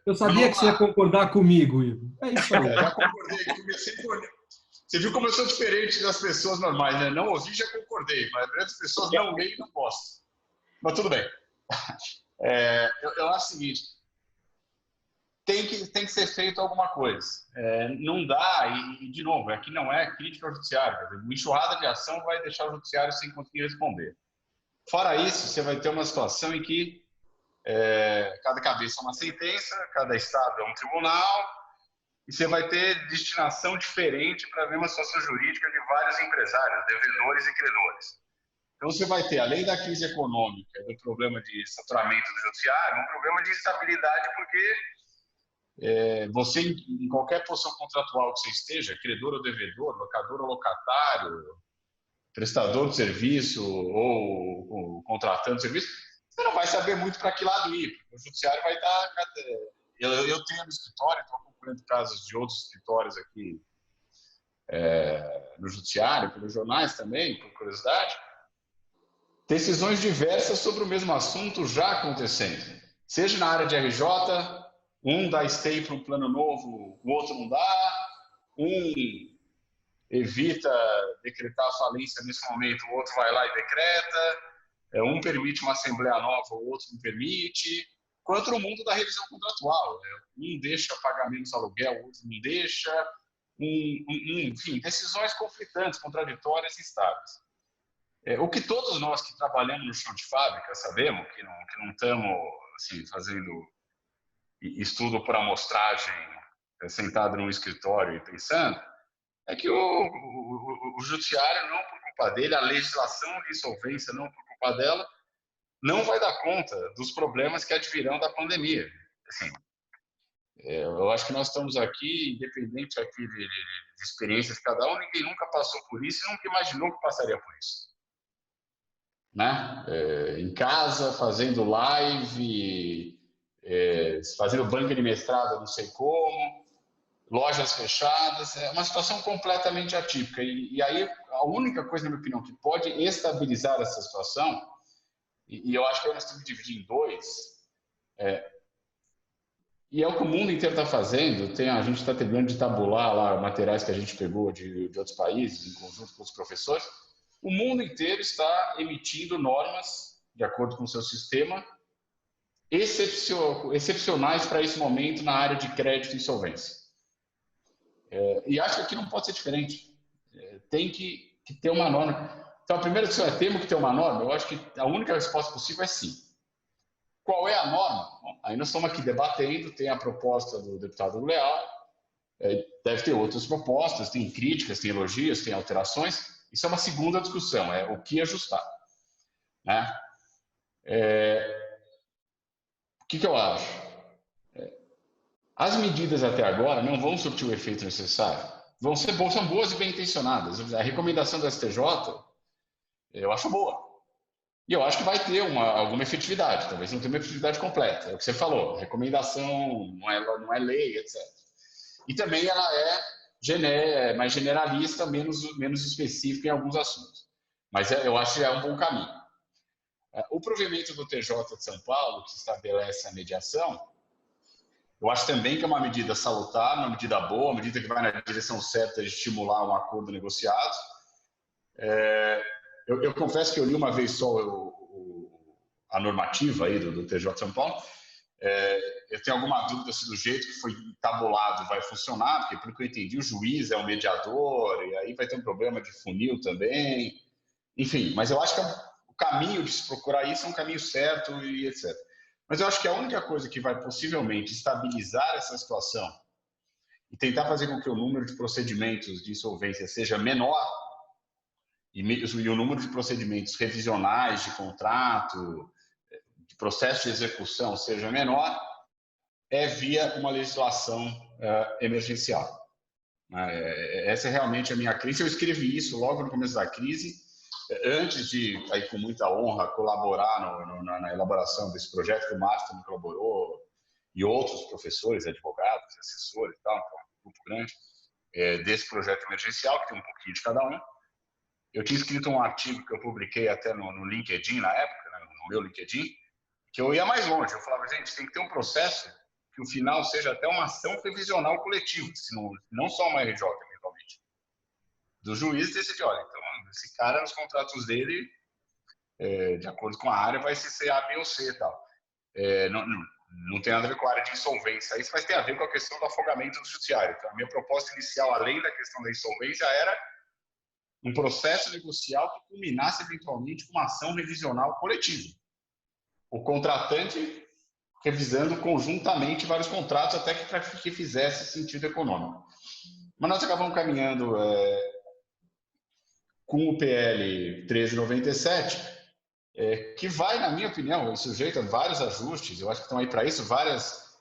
Eu sabia que você ia concordar comigo, Ivo. É isso aí. Já concordei. Você viu como eu sou diferente das pessoas normais, né? Não ouvi, já concordei, mas as pessoas não leem e não gostam. Mas tudo bem. Eu acho o seguinte, tem que ser feito alguma coisa. Não dá, e de novo, aqui não é crítica ao judiciário. Quer dizer, uma enxurrada de ação vai deixar o judiciário sem conseguir responder. Fora isso, você vai ter uma situação em que cada cabeça é uma sentença, cada estado é um tribunal, e você vai ter destinação diferente para a mesma situação jurídica de vários empresários, devedores e credores. Então você vai ter, além da crise econômica, do problema de saturamento do judiciário, um problema de instabilidade, porque você, em qualquer posição contratual que você esteja, credor ou devedor, locador ou locatário, prestador de serviço ou contratante de serviço, você não vai saber muito para que lado ir. O judiciário vai estar... Eu tenho no escritório, estou acompanhando casos de outros escritórios aqui no judiciário, pelos jornais também, por curiosidade, decisões diversas sobre o mesmo assunto já acontecendo. Seja na área de RJ, um dá stay para um plano novo, o outro não dá, um evita decretar a falência nesse momento, o outro vai lá e decreta, um permite uma assembleia nova, o outro não permite, quanto no mundo da revisão contratual. Um deixa pagar menos aluguel, o outro não deixa, enfim, decisões conflitantes, contraditórias e estáveis. O que todos nós que trabalhamos no chão de fábrica sabemos, que não estamos assim, fazendo estudo por amostragem, sentado num escritório e pensando, é que o judiciário, não por culpa dele, a legislação de insolvência, não por culpa dela, não vai dar conta dos problemas que advirão da pandemia. Assim, eu acho que nós estamos aqui, independente aqui de experiências de cada um, ninguém nunca passou por isso e nunca imaginou que passaria por isso. Né? Em casa, fazendo live, fazendo banca de mestrado, não sei como, lojas fechadas, é uma situação completamente atípica. E aí, a única coisa, na minha opinião, que pode estabilizar essa situação, e eu acho que nós temos que dividir em dois, e é o que o mundo inteiro está fazendo. A gente está terminando de tabular lá materiais que a gente pegou de outros países, em conjunto com os professores. O mundo inteiro está emitindo normas, de acordo com o seu sistema, excepcionais para esse momento na área de crédito e insolvência. E acho que aqui não pode ser diferente. Tem que ter uma norma. Então, a primeira questão é: temos que ter uma norma? Eu acho que a única resposta possível é sim. Qual é a norma? Bom, aí nós estamos aqui debatendo, tem a proposta do deputado Leal, deve ter outras propostas, tem críticas, tem elogios, tem alterações. Isso é uma segunda discussão, é o que ajustar. Né? O que eu acho? As medidas até agora não vão surtir o efeito necessário. São boas e bem intencionadas. A recomendação do STJ, eu acho boa. E eu acho que vai ter alguma efetividade, talvez não tenha uma efetividade completa. É o que você falou, recomendação não é lei, etc. E também ela é mais generalista, menos específica em alguns assuntos. Mas eu acho que é um bom caminho. O provimento do TJ de São Paulo, que estabelece a mediação, eu acho também que é uma medida salutar, uma medida boa, uma medida que vai na direção certa de estimular um acordo negociado. Eu confesso que eu li uma vez só a normativa aí do TJ de São Paulo. Eu tenho alguma dúvida se do jeito que foi tabulado vai funcionar, porque, pelo que eu entendi, o juiz é o mediador, e aí vai ter um problema de funil também. Enfim, mas eu acho que o caminho de se procurar isso é um caminho certo e etc. Mas eu acho que a única coisa que vai possivelmente estabilizar essa situação e tentar fazer com que o número de procedimentos de insolvência seja menor, e o número de procedimentos revisionais de contrato, de processo de execução seja menor, é via uma legislação emergencial. Essa é realmente a minha crise. Eu escrevi isso logo no começo da crise, antes de, aí, com muita honra, colaborar na elaboração desse projeto, que o Márcio também colaborou, e outros professores, advogados, assessores e tal, um grupo grande, desse projeto emergencial, que tem um pouquinho de cada um. Eu tinha escrito um artigo que eu publiquei até no LinkedIn na época, né, no meu LinkedIn, que eu ia mais longe. Eu falava: gente, tem que ter um processo que o final seja até uma ação revisional coletiva, não só uma RJ, eventualmente. Do juiz decidir: olha, então, esse cara, nos contratos dele, de acordo com a área, vai ser A, B ou C e tal. Não tem nada a ver com a área de insolvência. Isso vai ter a ver com a questão do afogamento do judiciário. Então, a minha proposta inicial, além da questão da insolvência, era um processo negocial que culminasse eventualmente com uma ação revisional coletiva. O contratante revisando conjuntamente vários contratos até que fizesse sentido econômico. Mas nós acabamos caminhando com o PL 1397, que vai, na minha opinião, sujeito a vários ajustes. Eu acho que estão aí para isso.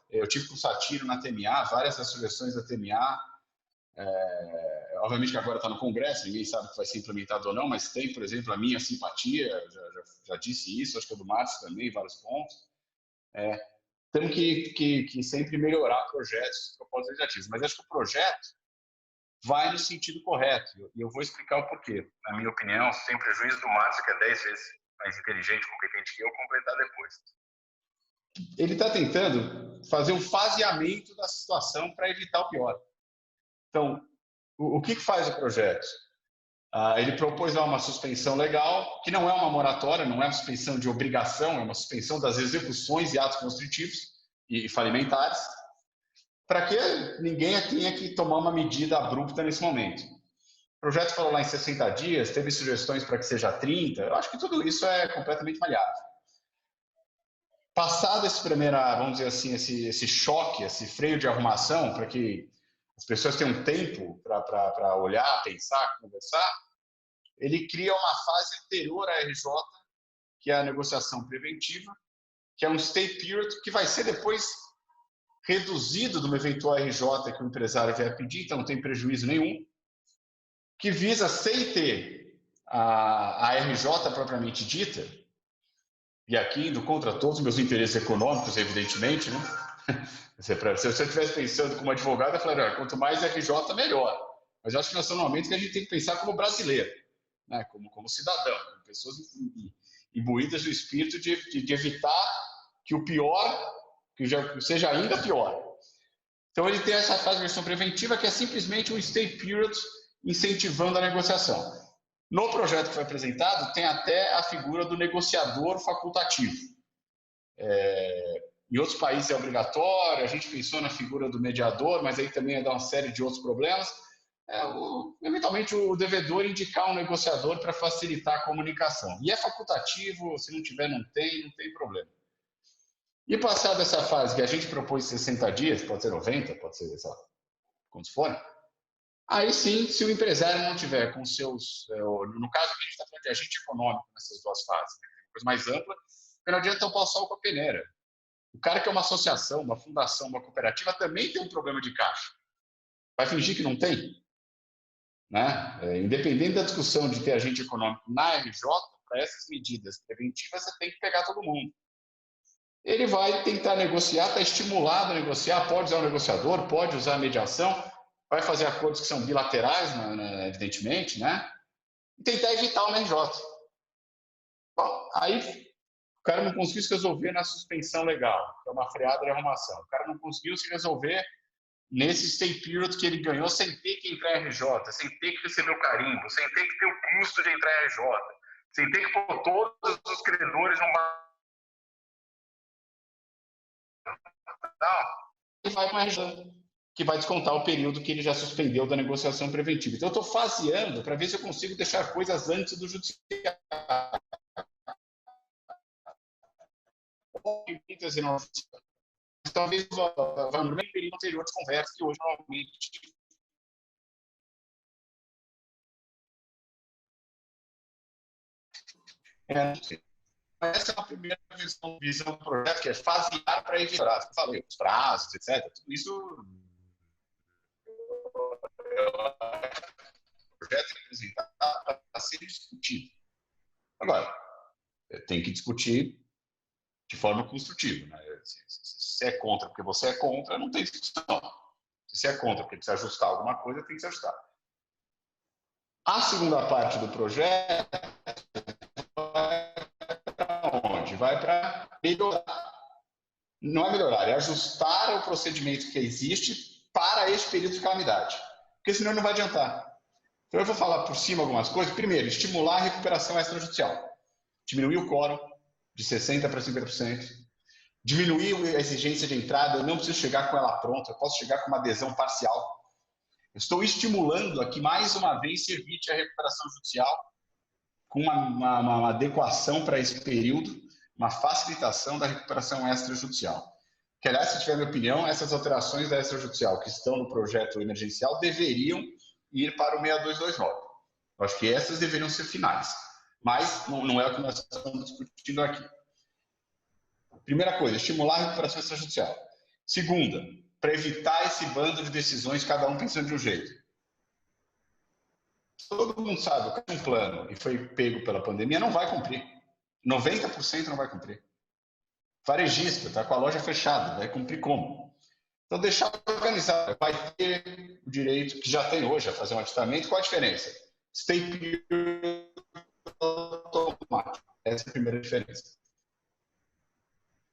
Eu tive com o Satiro na TMA, várias das sugestões da TMA. Obviamente que agora está no Congresso, ninguém sabe se vai ser implementado ou não, mas tem, por exemplo, a minha simpatia, já disse isso, acho que é do Márcio também, vários pontos. Temos que sempre melhorar projetos, propostas legislativas, mas acho que o projeto vai no sentido correto, e eu vou explicar o porquê. Na minha opinião, sem prejuízo do Márcio, que é 10 vezes mais inteligente e competente que eu, completar depois. Ele está tentando fazer um faseamento da situação para evitar o pior. Então, o que faz o projeto? Ele propôs uma suspensão legal, que não é uma moratória, não é uma suspensão de obrigação, é uma suspensão das execuções e atos constritivos e falimentares, para que ninguém tenha que tomar uma medida abrupta nesse momento. O projeto falou lá em 60 dias, teve sugestões para que seja 30, eu acho que tudo isso é completamente maleável. Passado esse primeiro, vamos dizer assim, esse choque, esse freio de arrumação, para que as pessoas tenham tempo para olhar, pensar, conversar, ele cria uma fase anterior à RJ, que é a negociação preventiva, que é um stay period, que vai ser depois reduzido de uma eventual RJ que o empresário vier pedir, então não tem prejuízo nenhum, que visa, sem ter a RJ propriamente dita, e aqui indo contra todos os meus interesses econômicos, evidentemente, né? Se eu estivesse pensando como advogado, eu falaria, quanto mais RJ, melhor. Mas eu acho que nós estamos num momento que a gente tem que pensar como brasileiro, né? como cidadão, como pessoas imbuídas do espírito de evitar que o pior, que seja ainda pior. Então, ele tem essa fase de gestão preventiva, que é simplesmente um stay period incentivando a negociação. No projeto que foi apresentado, tem até a figura do negociador facultativo. Em outros países é obrigatório, a gente pensou na figura do mediador, mas aí também ia dar uma série de outros problemas. Eventualmente, o devedor indicar um negociador para facilitar a comunicação. E é facultativo, se não tiver, não tem problema. E passada essa fase que a gente propôs 60 dias, pode ser 90, pode ser, sei lá, quantos forem, aí sim, se o empresário não tiver com seus... No caso, a gente está falando de agente econômico nessas duas fases, né? Coisa mais ampla, porque não adianta tampar o sol com a peneira. O cara que é uma associação, uma fundação, uma cooperativa, também tem um problema de caixa. Vai fingir que não tem? Né? Independente da discussão de ter agente econômico na RJ, para essas medidas preventivas, você tem que pegar todo mundo. Ele vai tentar negociar, está estimulado a negociar, pode usar o negociador, pode usar a mediação, vai fazer acordos que são bilaterais, evidentemente, né? E tentar evitar o RJ. Bom, aí o cara não conseguiu se resolver na suspensão legal, que é uma freada de arrumação. O cara não conseguiu se resolver nesse stay period que ele ganhou sem ter que entrar em RJ, sem ter que receber o carimbo, sem ter que ter o custo de entrar em RJ, sem ter que pôr todos os credores num... E vai para RJ, que vai descontar o período que ele já suspendeu da negociação preventiva. Então, eu estou faseando para ver se eu consigo deixar coisas antes do judiciário. Talvez vá no meio período anterior de conversa, que hoje normalmente... Essa é a primeira visão do projeto, que é fasear para evitar, como falei, os prazos, etc. Tudo isso o projeto é apresentado para ser discutido. Agora, tem que discutir de forma construtiva. Né? Se você é contra porque você é contra, não tem discussão. Se você é contra porque precisa ajustar alguma coisa, tem que se ajustar. A segunda parte do projeto vai para onde? Vai para melhorar. Não é melhorar, é ajustar o procedimento que existe para esse período de calamidade. Porque senão não vai adiantar. Então eu vou falar por cima algumas coisas. Primeiro, estimular a recuperação extrajudicial. Diminuir o quórum de 60% para 50%. Diminuir a exigência de entrada. Eu não preciso chegar com ela pronta, eu posso chegar com uma adesão parcial. Eu estou estimulando aqui, mais uma vez, se evite a recuperação judicial com uma adequação para esse período, uma facilitação da recuperação extrajudicial. Que, aliás, se tiver minha opinião, essas alterações da extrajudicial que estão no projeto emergencial deveriam ir para o 6229. Eu acho que essas deveriam ser finais. Mas não é o que nós estamos discutindo aqui. Primeira coisa, estimular a recuperação extrajudicial. Segunda, para evitar esse bando de decisões, cada um pensando de um jeito. Todo mundo sabe, o cara tem um plano e foi pego pela pandemia, não vai cumprir. 90% não vai cumprir. Varejista, está com a loja fechada, vai cumprir como? Então, deixar organizado, vai ter o direito, que já tem hoje, a fazer um aditamento. Qual a diferença? Stay period automático. Essa é a primeira diferença.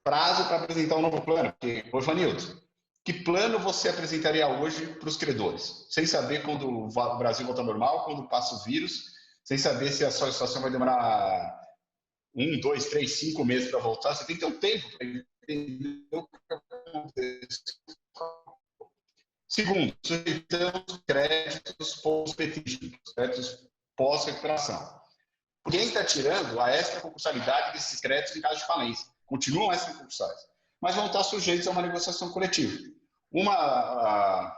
Prazo para apresentar um novo plano. Ô, Vanildo, que plano você apresentaria hoje para os credores? Sem saber quando o Brasil volta ao normal, quando passa o vírus, sem saber se a sua situação vai demorar 1, 2, 3, 5 meses para voltar. Você tem que ter um tempo para entender o que acontece. Segundo, sujeitamos créditos pós-petísticos, créditos pós-recuperação. Quem está tirando a extra-concursalidade desses créditos em caso de falência? Continuam extra-concursais, mas vão estar sujeitos a uma negociação coletiva. Uma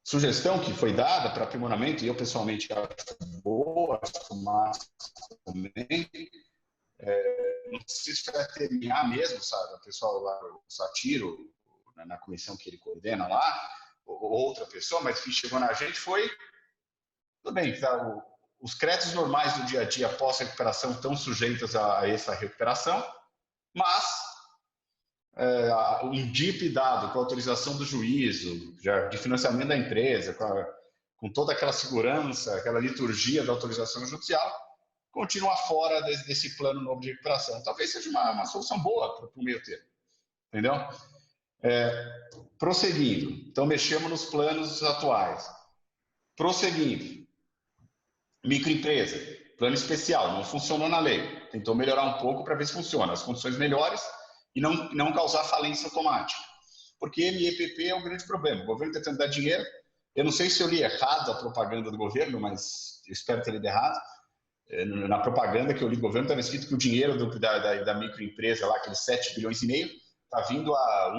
sugestão que foi dada para aprimoramento, e eu pessoalmente acho boa, acho massa também, não sei se vai terminar mesmo, sabe? O pessoal lá, o Satiro, na comissão que ele coordena lá, ou outra pessoa, mas que chegou na gente foi, tudo bem, tá, os créditos normais do dia a dia pós-recuperação estão sujeitos a essa recuperação, mas um DIP dado com a autorização do juízo, de financiamento da empresa, com toda aquela segurança, aquela liturgia da autorização judicial, continua fora desse plano novo de recuperação. Talvez seja uma solução boa para o meio termo, entendeu? Prosseguindo, então mexemos nos planos atuais. Prosseguindo, microempresa, plano especial, não funcionou na lei, tentou melhorar um pouco para ver se funciona, as condições melhores e não causar falência automática. Porque MEPP é um grande problema, o governo tentando dar dinheiro, eu não sei se eu li errado a propaganda do governo, mas eu espero ter lido errado. Na propaganda que eu li do governo estava escrito que o dinheiro da microempresa, lá, aqueles 7 bilhões e meio, está vindo a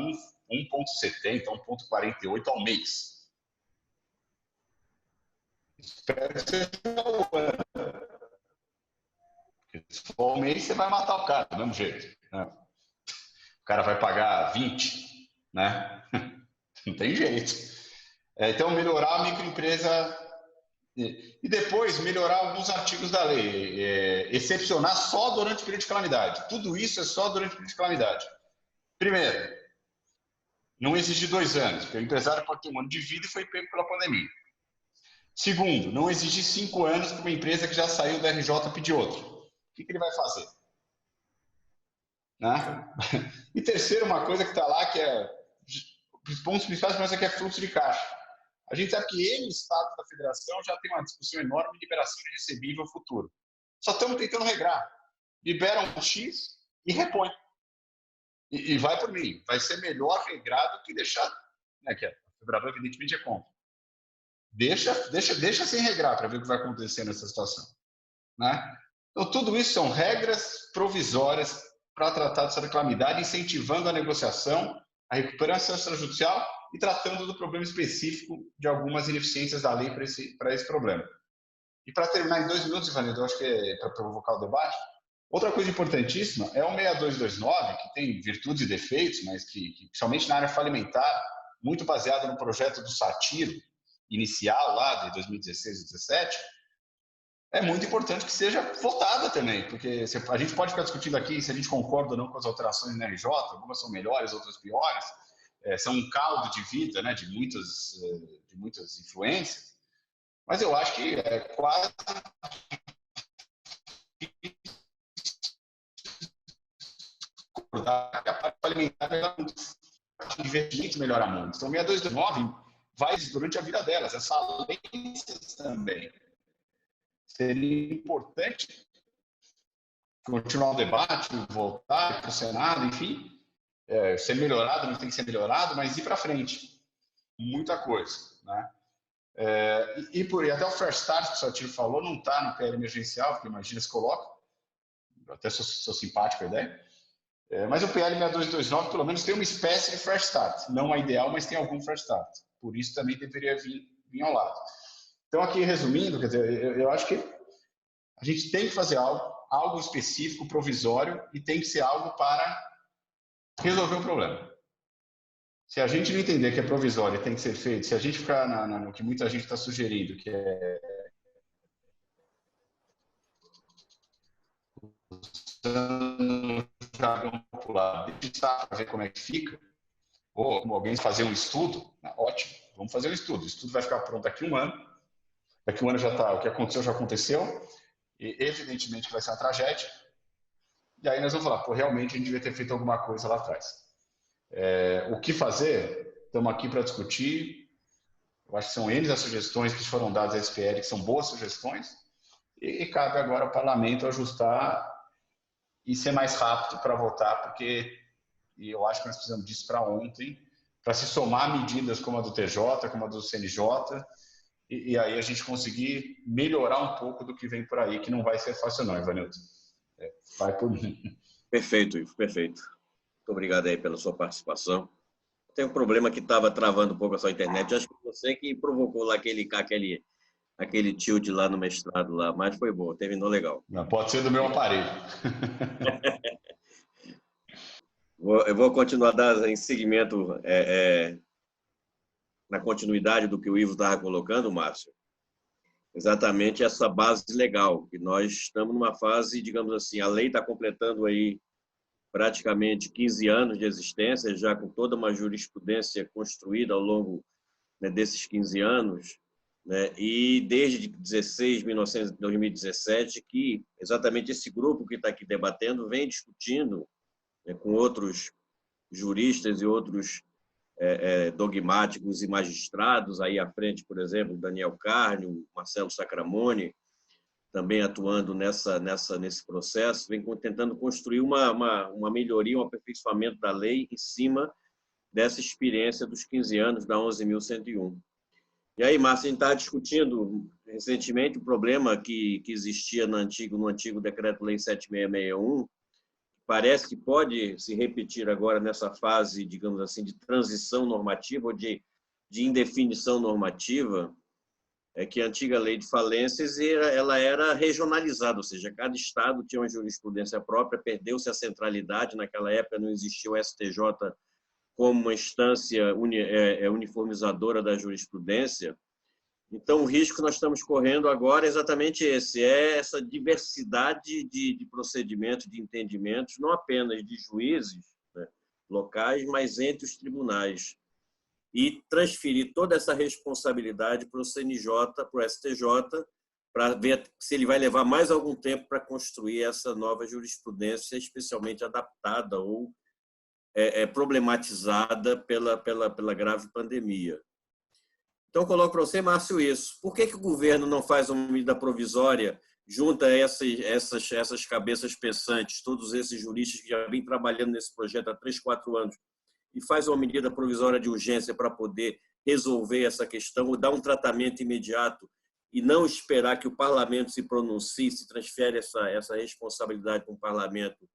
1,70, 1,48 ao mês. Espero que seja o ano. Porque se for ao mês, você vai matar o cara do mesmo jeito. Né? O cara vai pagar 20, né? Não tem jeito. Então, melhorar a microempresa e depois melhorar alguns artigos da lei. Excepcionar só durante o período de calamidade. Tudo isso é só durante o período de calamidade. Primeiro, não exigir 2 anos, porque o empresário pode ter um ano de vida e foi pego pela pandemia. Segundo, não exigir 5 anos para uma empresa que já saiu da RJ pedir outro. O que ele vai fazer? Né? E terceiro, uma coisa que está lá, que é os pontos principais, mas que é fluxo de caixa. A gente sabe que ele, Estado da Federação, já tem uma discussão enorme de liberação de recebível futuro. Só estamos tentando regrar. Libera um X e repõe. E vai por mim. Vai ser melhor regrado que deixar... Né, que a Federação, evidentemente, é contra. Deixa sem regrar para ver o que vai acontecer nessa situação. Né? Então, tudo isso são regras provisórias para tratar dessa calamidade, incentivando a negociação, a recuperação extrajudicial e tratando do problema específico de algumas ineficiências da lei para esse problema. E para terminar em 2 minutos, Ivanildo, eu acho que é para provocar o debate, outra coisa importantíssima é o 6229, que tem virtudes e defeitos, mas que principalmente na área falimentar, muito baseado no projeto do Satiro, inicial lá de 2016 e 2017, é muito importante que seja votada também, porque a gente pode ficar discutindo aqui se a gente concorda ou não com as alterações na RJ, algumas são melhores, outras piores, são um caldo de vida, né, de muitas influências, mas eu acho que é quase concordar que a parte alimentar investimento melhora muito. Então, 6229 vai durante a vida delas, as falências também. Seria importante continuar o debate, voltar para o Senado, enfim, ser melhorado, não tem que ser melhorado, mas ir para frente. Muita coisa. Né? E até o First Start, que o Satiro falou, não está no PL emergencial, porque imagina se coloca. Eu até sou simpático a ideia. Mas o PL 6229, pelo menos, tem uma espécie de Fresh Start. Não a ideal, mas tem algum Fresh Start. Por isso também deveria vir ao lado. Então, aqui resumindo, quer dizer, eu acho que a gente tem que fazer algo específico, provisório, e tem que ser algo para resolver o problema. Se a gente não entender que é provisório e tem que ser feito, se a gente ficar no que muita gente está sugerindo, que é usando o jargão popular, deixar para ver como é que fica, ou como alguém fazer um estudo, ótimo, vamos fazer um estudo. O estudo vai ficar pronto daqui a 1 ano. Daqui a 1 ano já está, o que aconteceu já aconteceu, e evidentemente que vai ser uma tragédia. E aí nós vamos falar, realmente a gente devia ter feito alguma coisa lá atrás. O que fazer? Estamos aqui para discutir. Eu acho que são N as sugestões que foram dadas à SPL, que são boas sugestões, e cabe agora ao parlamento ajustar e ser mais rápido para votar, porque eu acho que nós precisamos disso para ontem, para se somar medidas como a do TJ, como a do CNJ, e aí a gente conseguir melhorar um pouco do que vem por aí, que não vai ser fácil não, Ivanildo. Vai por mim. Perfeito, Ivo, perfeito. Muito obrigado aí pela sua participação. Tem um problema que estava travando um pouco a sua internet. Eu acho que você que provocou lá aquele tilt lá no mestrado, lá, mas foi bom, terminou legal. Não, pode ser do meu aparelho. Eu vou continuar em seguimento, na continuidade do que o Ivo estava colocando, Márcio. exatamente essa base legal, que nós estamos numa fase, digamos assim, a lei está completando aí praticamente 15 anos de existência, já com toda uma jurisprudência construída ao longo, né, desses 15 anos, né, e desde 2017, que exatamente esse grupo que está aqui debatendo vem discutindo, né, com outros juristas e outros dogmáticos e magistrados, aí à frente, por exemplo, Daniel Carnio, Marcelo Sacramone, também atuando nesse processo, vem tentando construir uma melhoria, um aperfeiçoamento da lei em cima dessa experiência dos 15 anos da 11.101. E aí, Márcio, a gente está discutindo recentemente o problema que existia no antigo Decreto-Lei 7661, parece que pode se repetir agora nessa fase, digamos assim, de transição normativa ou de indefinição normativa, que a antiga lei de falências ela era regionalizada, ou seja, cada estado tinha uma jurisprudência própria, perdeu-se a centralidade, naquela época não existia o STJ como uma instância uniformizadora da jurisprudência. Então, o risco que nós estamos correndo agora é exatamente esse, é essa diversidade de procedimentos, de entendimentos, não apenas de juízes, né, locais, mas entre os tribunais. E transferir toda essa responsabilidade para o CNJ, para o STJ, para ver se ele vai levar mais algum tempo para construir essa nova jurisprudência, especialmente adaptada ou problematizada pela grave pandemia. Então, coloco para você, Márcio, isso. Por que o governo não faz uma medida provisória, junta essas cabeças pensantes, todos esses juristas que já vêm trabalhando nesse projeto há 3, 4 anos, e faz uma medida provisória de urgência para poder resolver essa questão, ou dar um tratamento imediato e não esperar que o parlamento se pronuncie, se transfere essa responsabilidade para um parlamento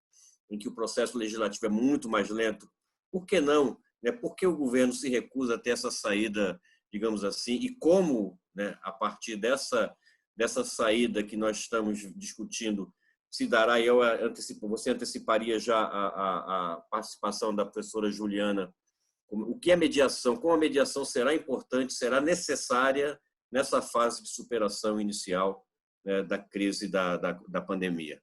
em que o processo legislativo é muito mais lento? Por que não? Por que o governo se recusa a ter essa saída, digamos assim, e como, né, a partir dessa saída que nós estamos discutindo, se dará, você anteciparia já a participação da professora Juliana, o que é mediação, como a mediação será importante, será necessária nessa fase de superação inicial, né, da crise da pandemia.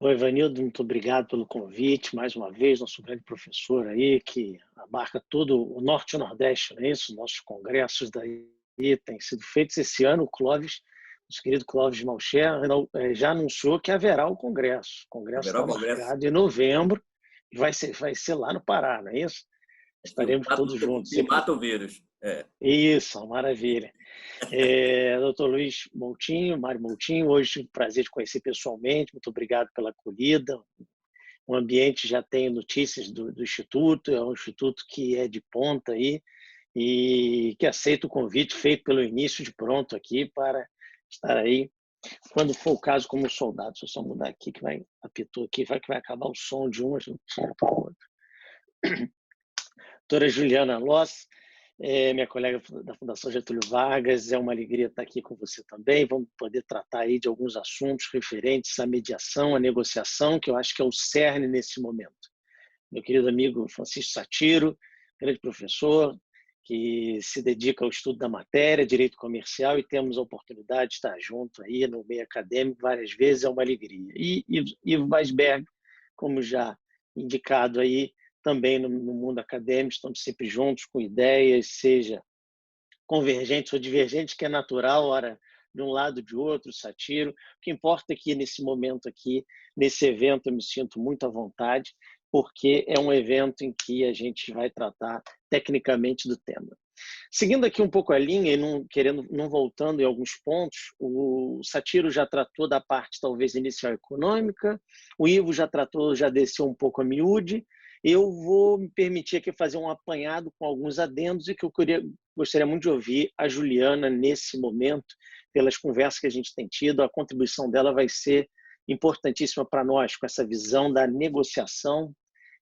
Oi, Ivanildo, muito obrigado pelo convite, mais uma vez, nosso grande professor aí, que abarca todo o Norte e o Nordeste, não é isso? Nossos congressos daí têm sido feitos esse ano. O Clóvis, nosso querido Clóvis Malcher, já anunciou que haverá o Congresso. O Congresso está marcado em novembro e vai ser lá no Pará, não é isso? Estaremos todos juntos. E mata o vírus. Isso, uma maravilha. Dr. Luiz Moutinho, Mário Moutinho, hoje tive o prazer de conhecer pessoalmente, muito obrigado pela acolhida. O ambiente já tem notícias do Instituto, é um instituto que é de ponta aí e que aceita o convite feito pelo início de pronto aqui para estar aí, quando for o caso, como soldado. Se eu só mudar aqui, que apitou aqui, que vai acabar o som de um, a gente tira para o outro. Doutora Juliana Loss, minha colega da Fundação Getúlio Vargas, é uma alegria estar aqui com você também. Vamos poder tratar aí de alguns assuntos referentes à mediação, à negociação, que eu acho que é o cerne nesse momento. Meu querido amigo Francisco Satiro, grande professor, que se dedica ao estudo da matéria, direito comercial, e temos a oportunidade de estar junto aí no meio acadêmico várias vezes, é uma alegria. E Ivo Weisberg, como já indicado aí, também no mundo acadêmico, estamos sempre juntos com ideias, seja convergentes ou divergentes, que é natural, ora de um lado ou de outro, Satiro. O que importa é que nesse momento aqui, nesse evento, eu me sinto muito à vontade, porque é um evento em que a gente vai tratar tecnicamente do tema. Seguindo aqui um pouco a linha e não voltando em alguns pontos, o Satiro já tratou da parte talvez inicial econômica, o Ivo já desceu um pouco a miúde. Eu vou me permitir aqui fazer um apanhado com alguns adendos e que eu gostaria muito de ouvir a Juliana nesse momento, pelas conversas que a gente tem tido. A contribuição dela vai ser importantíssima para nós, com essa visão da negociação,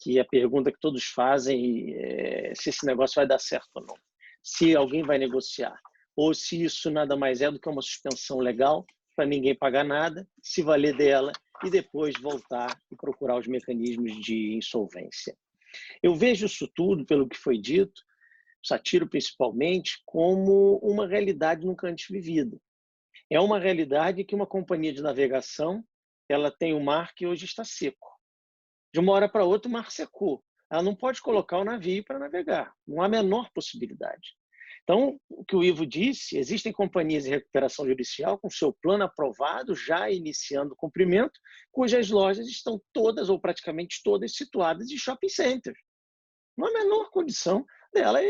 que é a pergunta que todos fazem, se esse negócio vai dar certo ou não. Se alguém vai negociar, ou se isso nada mais é do que uma suspensão legal para ninguém pagar nada, se valer dela e depois voltar e procurar os mecanismos de insolvência. Eu vejo isso tudo, pelo que foi dito, Satiro principalmente, como uma realidade nunca antes vivida. É uma realidade que uma companhia de navegação ela tem um mar que hoje está seco. De uma hora para outra, o mar secou. Ela não pode colocar o navio para navegar. Não há a menor possibilidade. Então, o que o Ivo disse, existem companhias de recuperação judicial com seu plano aprovado, já iniciando o cumprimento, cujas lojas estão todas ou praticamente todas situadas em shopping centers. Não há a menor condição dela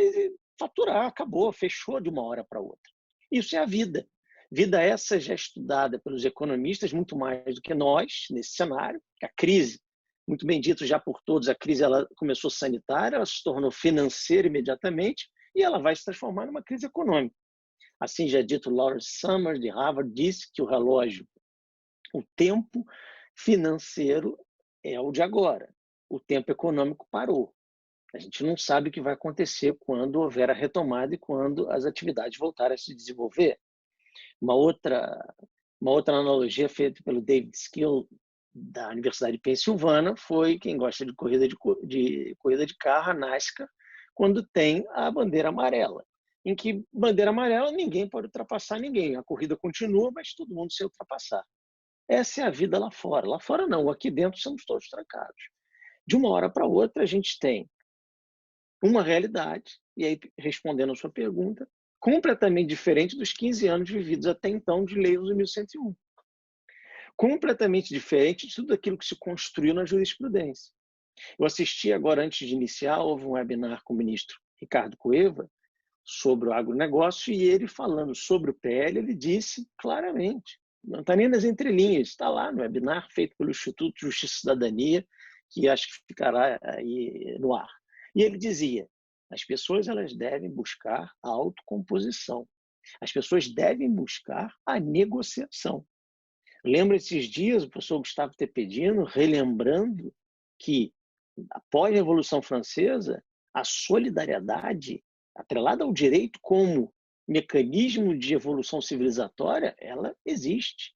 faturar, acabou, fechou de uma hora para outra. Isso é a vida. Vida essa já estudada pelos economistas muito mais do que nós, nesse cenário. A crise, muito bem dito já por todos, a crise ela começou sanitária, ela se tornou financeira imediatamente e ela vai se transformar numa crise econômica. Assim já dito, Lawrence Summers, de Harvard, disse que o relógio, o tempo financeiro é o de agora. O tempo econômico parou. A gente não sabe o que vai acontecer quando houver a retomada e quando as atividades voltarem a se desenvolver. Uma outra analogia feita pelo David Skill, da Universidade de Pensilvânia, foi quem gosta de corrida de carro, a NASCAR, quando tem a bandeira amarela. Em que bandeira amarela ninguém pode ultrapassar ninguém. A corrida continua, mas todo mundo sem ultrapassar. Essa é a vida lá fora. Lá fora não, aqui dentro somos todos trancados. De uma hora para outra a gente tem uma realidade, e aí respondendo a sua pergunta, completamente diferente dos 15 anos vividos até então de Lei 11.101. Completamente diferente de tudo aquilo que se construiu na jurisprudência. Eu assisti agora, antes de iniciar, houve um webinar com o ministro Ricardo Cueva sobre o agronegócio e ele falando sobre o PL, ele disse claramente, não está nem nas entrelinhas, está lá no webinar feito pelo Instituto de Justiça e Cidadania, que acho que ficará aí no ar. E ele dizia, as pessoas elas devem buscar a autocomposição. As pessoas devem buscar a negociação. Lembro esses dias o professor Gustavo Tepedino relembrando que, após a Revolução Francesa, a solidariedade, atrelada ao direito como mecanismo de evolução civilizatória, ela existe.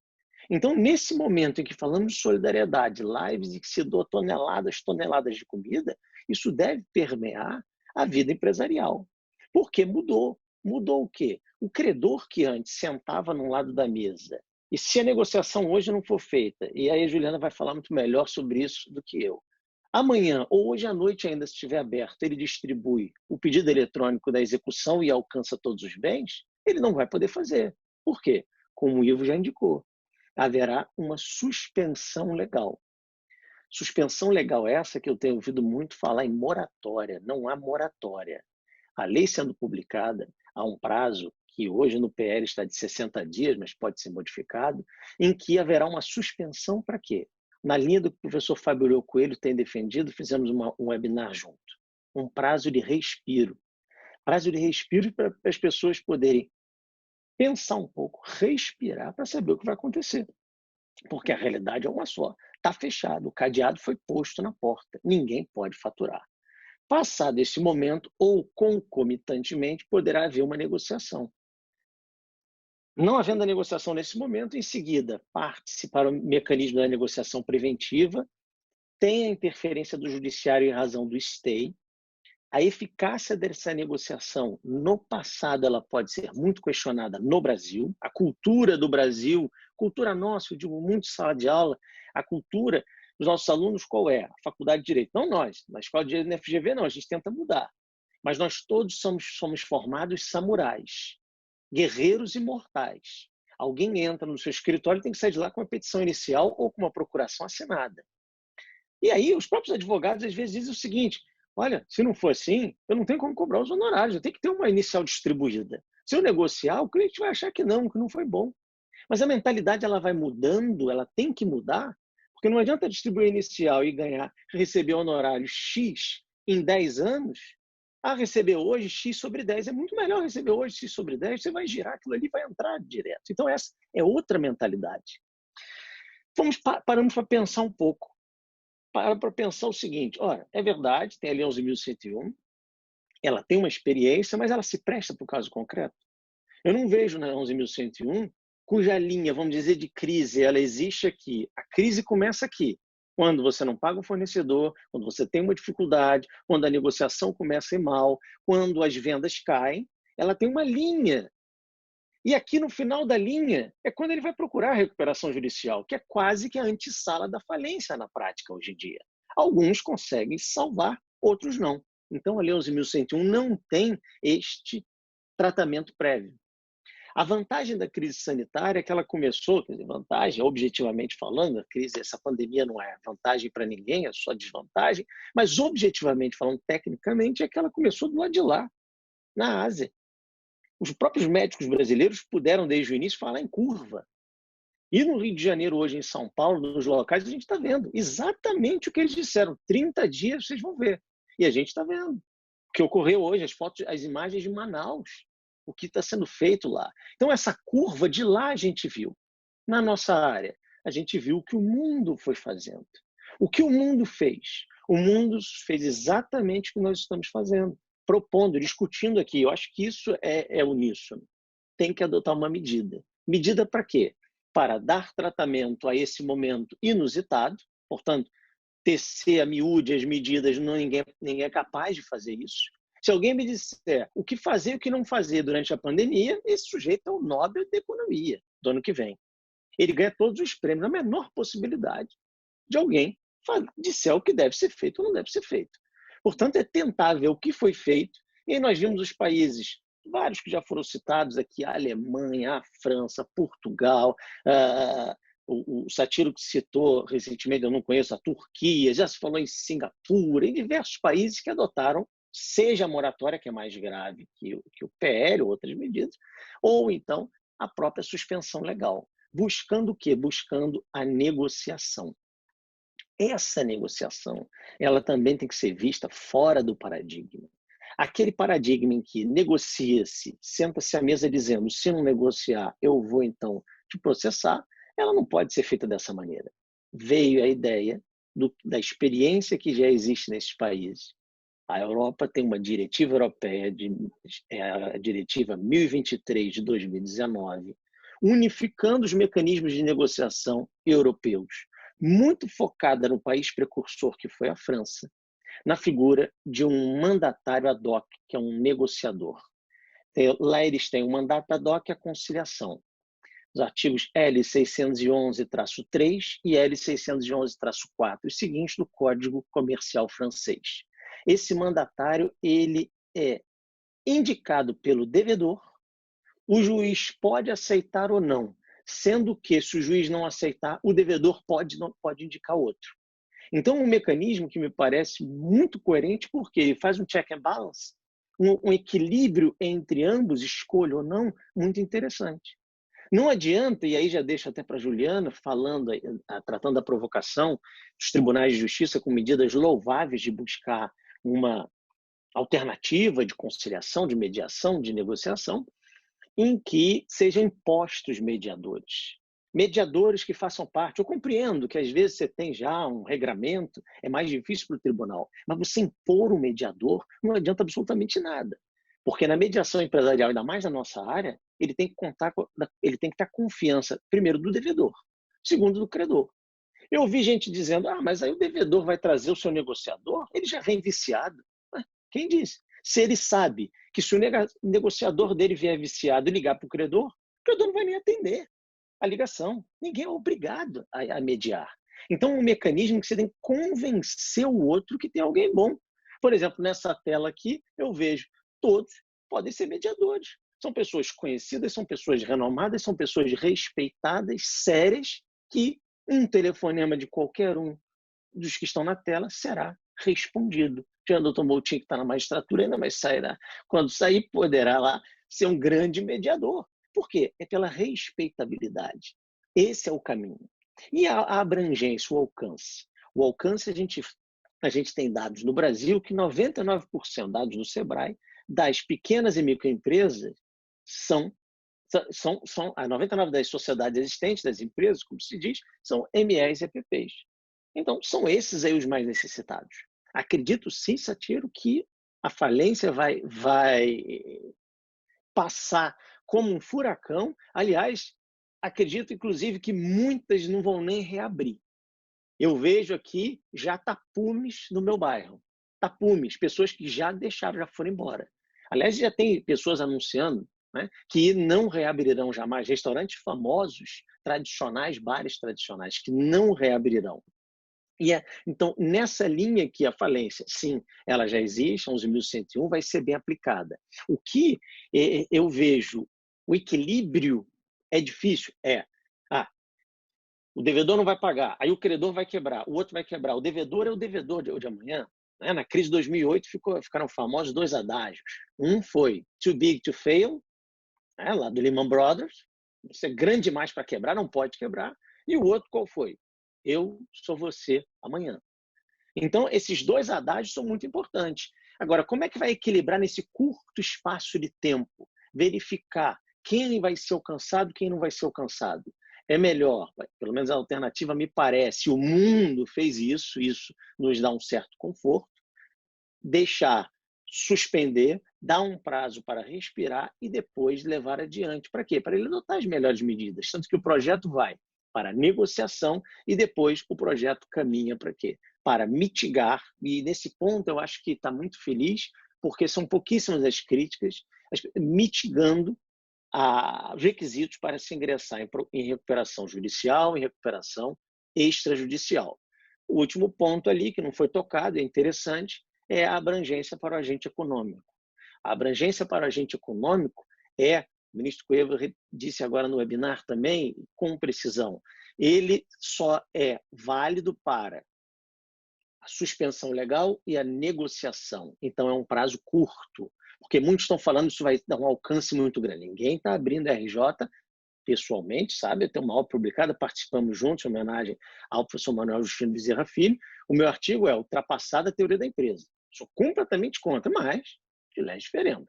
Então, nesse momento em que falamos de solidariedade, lives em que se doa toneladas de comida, isso deve permear a vida empresarial. Porque mudou. Mudou o quê? O credor que antes sentava num lado da mesa, e se a negociação hoje não for feita, e aí a Juliana vai falar muito melhor sobre isso do que eu, amanhã ou hoje à noite ainda se estiver aberto, ele distribui o pedido eletrônico da execução e alcança todos os bens, ele não vai poder fazer. Por quê? Como o Ivo já indicou, haverá uma suspensão legal. Suspensão legal essa que eu tenho ouvido muito falar em moratória. Não há moratória. A lei sendo publicada há um prazo, que hoje no PL está de 60 dias, mas pode ser modificado, em que haverá uma suspensão para quê? Na linha do que o professor Fábio Coelho tem defendido, fizemos um webinar junto. Um prazo de respiro. Prazo de respiro para as pessoas poderem pensar um pouco, respirar para saber o que vai acontecer. Porque a realidade é uma só. Está fechado, o cadeado foi posto na porta. Ninguém pode faturar. Passado esse momento, ou concomitantemente, poderá haver uma negociação. Não havendo a negociação nesse momento, em seguida, parte-se para o mecanismo da negociação preventiva, tem a interferência do judiciário em razão do stay. A eficácia dessa negociação no passado ela pode ser muito questionada no Brasil. A cultura do Brasil, cultura nossa, eu digo muito sala de aula, a cultura dos nossos alunos qual é? A Faculdade de Direito. Não nós, na Escola de Direito na FGV não, a gente tenta mudar. Mas nós todos somos formados samurais, guerreiros imortais. Alguém entra no seu escritório e tem que sair de lá com uma petição inicial ou com uma procuração assinada. E aí os próprios advogados às vezes dizem o seguinte, olha, se não for assim, eu não tenho como cobrar os honorários, eu tenho que ter uma inicial distribuída. Se eu negociar, o cliente vai achar que não foi bom. Mas a mentalidade ela vai mudando, ela tem que mudar, porque não adianta distribuir inicial e receber honorário X em 10 anos, receber hoje X sobre 10. É muito melhor receber hoje X sobre 10, você vai girar aquilo ali, vai entrar direto. Então essa é outra mentalidade. Paramos para pensar um pouco. Para pensar o seguinte, olha, é verdade, tem a Lei 11.101, ela tem uma experiência, mas ela se presta para o caso concreto. Eu não vejo na 11.101, cuja linha, vamos dizer, de crise, ela existe aqui. A crise começa aqui, Quando você não paga o fornecedor, quando você tem uma dificuldade, quando a negociação começa a ir mal, quando as vendas caem, ela tem uma linha. E aqui no final da linha é quando ele vai procurar a recuperação judicial, que é quase que a antessala da falência na prática hoje em dia. Alguns conseguem salvar, outros não. Então, a Lei 11.101 não tem este tratamento prévio. A vantagem da crise sanitária é que ela começou, quer dizer, vantagem, objetivamente falando, a crise, essa pandemia não é vantagem para ninguém, é só desvantagem, mas objetivamente falando, tecnicamente, é que ela começou do lado de lá, na Ásia. Os próprios médicos brasileiros puderam, desde o início, falar em curva. E no Rio de Janeiro, hoje em São Paulo, nos locais, a gente está vendo exatamente o que eles disseram. 30 dias, vocês vão ver. E a gente está vendo o que ocorreu hoje, as fotos, as imagens de Manaus, o que está sendo feito lá. Então, essa curva de lá a gente viu. Na nossa área, a gente viu o que o mundo foi fazendo. O que o mundo fez? O mundo fez exatamente o que nós estamos fazendo, propondo, discutindo aqui. Eu acho que isso é uníssono. Tem que adotar uma medida. Medida para quê? Para dar tratamento a esse momento inusitado, portanto, tecer a miúde as medidas, ninguém é capaz de fazer isso. Se alguém me disser o que fazer e o que não fazer durante a pandemia, esse sujeito é o Nobel da Economia do ano que vem. Ele ganha todos os prêmios, a menor possibilidade de alguém disser o que deve ser feito ou não deve ser feito. Portanto, é tentar ver o que foi feito. E aí nós vimos os países, vários que já foram citados aqui, a Alemanha, a França, Portugal, o Satiro que citou recentemente, eu não conheço, a Turquia, já se falou em Singapura, em diversos países que adotaram, seja a moratória, que é mais grave que o PL ou outras medidas, ou então a própria suspensão legal. Buscando o quê? Buscando a negociação. Essa negociação, ela também tem que ser vista fora do paradigma. Aquele paradigma em que negocia-se, senta-se à mesa dizendo, se não negociar, eu vou então te processar, ela não pode ser feita dessa maneira. Veio a ideia da experiência que já existe nesses países. A Europa tem uma diretiva europeia, a diretiva 1023 de 2019, unificando os mecanismos de negociação europeus, muito focada no país precursor que foi a França, na figura de um mandatário ad hoc, que é um negociador. Lá eles têm o mandato ad hoc e a conciliação. Os artigos L611-3 e L611-4, os seguintes do Código Comercial francês. Esse mandatário ele é indicado pelo devedor, o juiz pode aceitar ou não, sendo que, se o juiz não aceitar, o devedor pode indicar outro. Então, um mecanismo que me parece muito coerente, porque ele faz um check and balance, um equilíbrio entre ambos, escolha ou não, muito interessante. Não adianta, e aí já deixo até para a Juliana, tratando da provocação dos tribunais de justiça com medidas louváveis de buscar uma alternativa de conciliação, de mediação, de negociação, em que sejam impostos mediadores. Mediadores que façam parte. Eu compreendo que às vezes você tem já um regramento, é mais difícil para o tribunal, mas você impor um mediador não adianta absolutamente nada. Porque na mediação empresarial, ainda mais na nossa área, ele tem que ter confiança, primeiro, do devedor, segundo, do credor. Eu ouvi gente dizendo, mas aí o devedor vai trazer o seu negociador? Ele já vem viciado. Quem disse? Se ele sabe que se o negociador dele vier viciado e ligar para o credor não vai nem atender a ligação. Ninguém é obrigado a mediar. Então, um mecanismo que você tem que convencer o outro que tem alguém bom. Por exemplo, nessa tela aqui, eu vejo todos podem ser mediadores. São pessoas conhecidas, são pessoas renomadas, são pessoas respeitadas, sérias, que um telefonema de qualquer um dos que estão na tela será respondido. Já o doutor Moutinho, que está na magistratura, ainda mais sairá. Quando sair, poderá lá ser um grande mediador. Por quê? É pela respeitabilidade. Esse é o caminho. E a abrangência, o alcance. O alcance, a gente tem dados no Brasil que 99%, dados do Sebrae, das pequenas e microempresas são a 99% das sociedades existentes, das empresas, como se diz, são MEs e EPPs. Então, são esses aí os mais necessitados. Acredito sim, Satiro, que a falência vai passar como um furacão. Aliás, acredito, inclusive, que muitas não vão nem reabrir. Eu vejo aqui já tapumes no meu bairro. Tapumes, pessoas que já deixaram, já foram embora. Aliás, já tem pessoas anunciando, né, que não reabrirão jamais. Restaurantes famosos, tradicionais, bares tradicionais, que não reabrirão. Então, nessa linha aqui, a falência, sim, ela já existe, 11.101, vai ser bem aplicada. O que eu vejo, o equilíbrio é difícil? O devedor não vai pagar, aí o credor vai quebrar, o outro vai quebrar. O devedor é o devedor de amanhã. Né? Na crise de 2008, ficaram famosos 2 adágios. Um foi too big to fail, né? Lá do Lehman Brothers, isso é grande demais para quebrar, não pode quebrar. E o outro qual foi? Eu sou você amanhã. Então, esses 2 adágios são muito importantes. Agora, como é que vai equilibrar nesse curto espaço de tempo? Verificar quem vai ser alcançado, quem não vai ser alcançado. É melhor, pelo menos a alternativa me parece, o mundo fez isso nos dá um certo conforto, deixar, suspender, dar um prazo para respirar e depois levar adiante. Para quê? Para ele adotar as melhores medidas. Tanto que o projeto vai para negociação e depois o projeto caminha para quê? Para mitigar, e nesse ponto eu acho que está muito feliz, porque são pouquíssimas as críticas, mitigando requisitos para se ingressar em recuperação judicial, em recuperação extrajudicial. O último ponto ali, que não foi tocado, é interessante, é a abrangência para o agente econômico. A abrangência para o agente econômico o ministro Cueva disse agora no webinar também, com precisão, ele só é válido para a suspensão legal e a negociação. Então, é um prazo curto, porque muitos estão falando que isso vai dar um alcance muito grande. Ninguém está abrindo a RJ pessoalmente, sabe? Eu tenho uma obra publicada, participamos juntos, em homenagem ao professor Manuel Justino Bezerra Filho. O meu artigo é Ultrapassada a Teoria da Empresa. Sou completamente contra, mas de lege diferendo.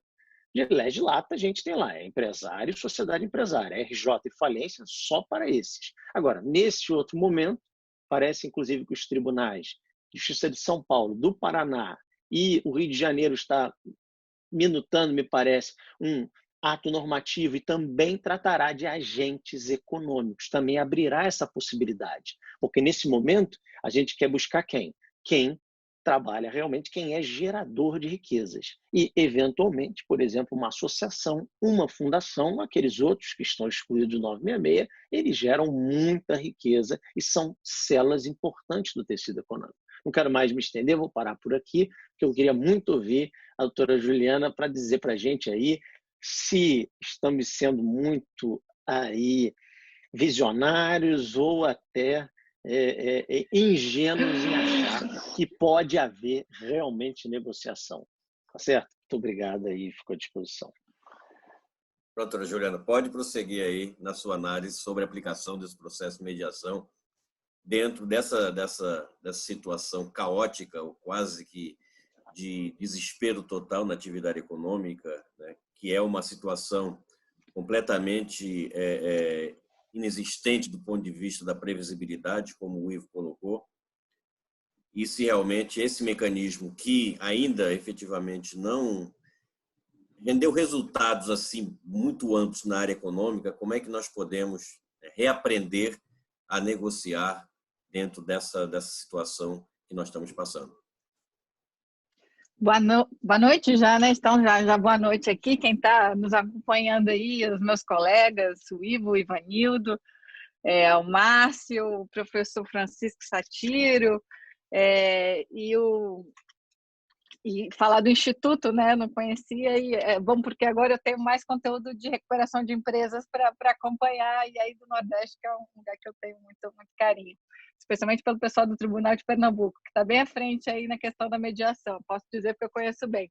De lege lata, a gente tem lá, é empresário, sociedade empresária, RJ e falência só para esses. Agora, nesse outro momento, parece inclusive que os tribunais de Justiça de São Paulo, do Paraná e o Rio de Janeiro está minutando, me parece, um ato normativo e também tratará de agentes econômicos, também abrirá essa possibilidade, porque nesse momento a gente quer buscar quem? Quem trabalha realmente, quem é gerador de riquezas e, eventualmente, por exemplo, uma associação, uma fundação, aqueles outros que estão excluídos do 966, eles geram muita riqueza e são células importantes do tecido econômico. Não quero mais me estender, vou parar por aqui, porque eu queria muito ouvir a doutora Juliana para dizer para a gente aí se estamos sendo muito aí visionários ou até ingênuos em achar que pode haver realmente negociação. Tá certo? Muito obrigado aí, fico à disposição. Doutora Juliana, pode prosseguir aí na sua análise sobre a aplicação desse processo de mediação dentro dessa situação caótica, ou quase que de desespero total na atividade econômica, né, que é uma situação completamente inexistente do ponto de vista da previsibilidade, como o Ivo colocou, e se realmente esse mecanismo que ainda efetivamente não rendeu resultados assim muito amplos na área econômica, como é que nós podemos reaprender a negociar dentro dessa situação que nós estamos passando? Boa noite já, né? Então, já boa noite aqui, quem está nos acompanhando aí, os meus colegas, o Ivo, o Ivanildo, o Márcio, o professor Francisco Satiro, e falar do Instituto, né? Não conhecia, e é bom porque agora eu tenho mais conteúdo de recuperação de empresas para acompanhar, e aí do Nordeste, que é um lugar que eu tenho muito, muito carinho, especialmente pelo pessoal do Tribunal de Pernambuco, que está bem à frente aí na questão da mediação, posso dizer porque eu conheço bem.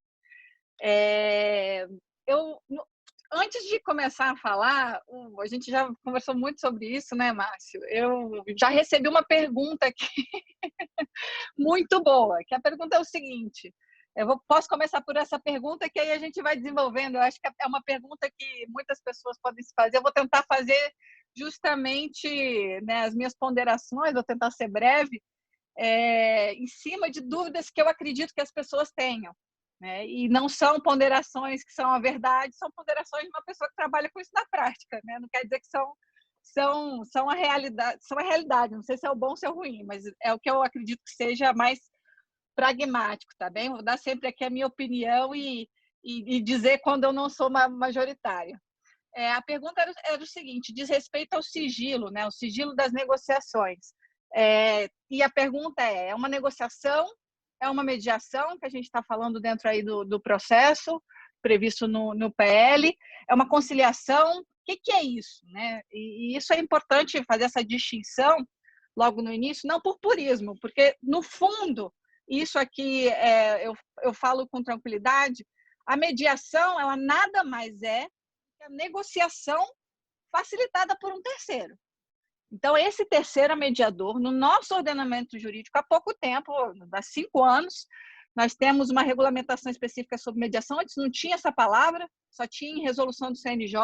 Antes de começar a falar, a gente já conversou muito sobre isso, né, Márcio? Eu já recebi uma pergunta aqui muito boa, que a pergunta é o seguinte: posso começar por essa pergunta, que aí a gente vai desenvolvendo. Eu acho que é uma pergunta que muitas pessoas podem se fazer. Eu vou tentar fazer justamente, né, as minhas ponderações, vou tentar ser breve, em cima de dúvidas que eu acredito que as pessoas tenham, né? E não são ponderações que são a verdade, são ponderações de uma pessoa que trabalha com isso na prática, né? Não quer dizer que são são a realidade. Não sei se é o bom ou se é o ruim, mas é o que eu acredito que seja mais pragmático, tá bem? Vou dar sempre aqui a minha opinião e dizer quando eu não sou majoritária. A pergunta era o seguinte, diz respeito ao sigilo, né? O sigilo das negociações. E a pergunta é uma negociação, é uma mediação, que a gente está falando dentro aí do processo previsto no PL, é uma conciliação, o que é isso, né? E isso é importante fazer essa distinção logo no início, não por purismo, porque, no fundo, isso aqui eu falo com tranquilidade, a mediação, ela nada mais é que a negociação facilitada por um terceiro. Então, esse terceiro mediador, no nosso ordenamento jurídico, há pouco tempo, há 5 anos, nós temos uma regulamentação específica sobre mediação. Antes não tinha essa palavra, só tinha em resolução do CNJ.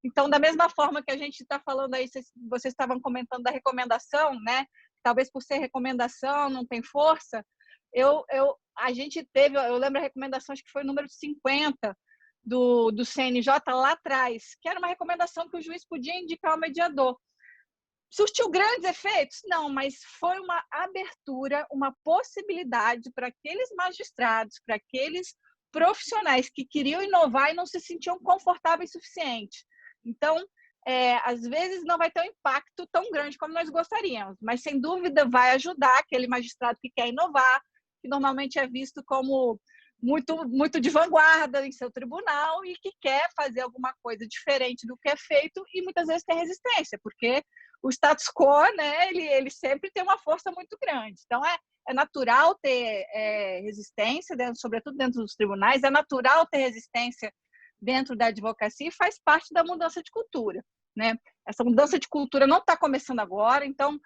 Então, da mesma forma que a gente está falando aí, vocês estavam comentando da recomendação, né? Talvez por ser recomendação, não tem força. A gente teve, eu lembro a recomendação, acho que foi o número 50 do CNJ lá atrás, que era uma recomendação que o juiz podia indicar o mediador. Surtiu grandes efeitos? Não, mas foi uma abertura, uma possibilidade para aqueles magistrados, para aqueles profissionais que queriam inovar e não se sentiam confortáveis o suficiente. Então, às vezes não vai ter um impacto tão grande como nós gostaríamos, mas sem dúvida vai ajudar aquele magistrado que quer inovar, que normalmente é visto como muito de vanguarda em seu tribunal e que quer fazer alguma coisa diferente do que é feito e muitas vezes tem resistência, porque o status quo, né, ele sempre tem uma força muito grande. Então, é natural ter resistência, sobretudo dentro dos tribunais, é natural ter resistência dentro da advocacia e faz parte da mudança de cultura, né? Essa mudança de cultura não está começando agora, então,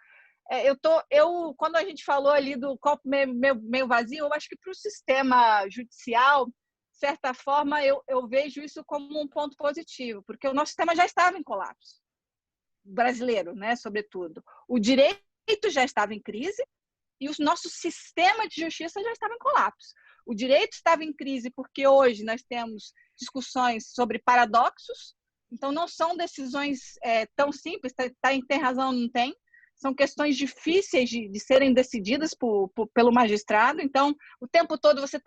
quando a gente falou ali do copo meio vazio, eu acho que para o sistema judicial, de certa forma, eu vejo isso como um ponto positivo, porque o nosso sistema já estava em colapso. Brasileiro, né, sobretudo. O direito já estava em crise e o nosso sistema de justiça já estava em colapso. O direito estava em crise porque hoje nós temos discussões sobre paradoxos, então não são decisões tão simples, tem razão, não tem, são questões difíceis de serem decididas pelo magistrado, então o tempo todo você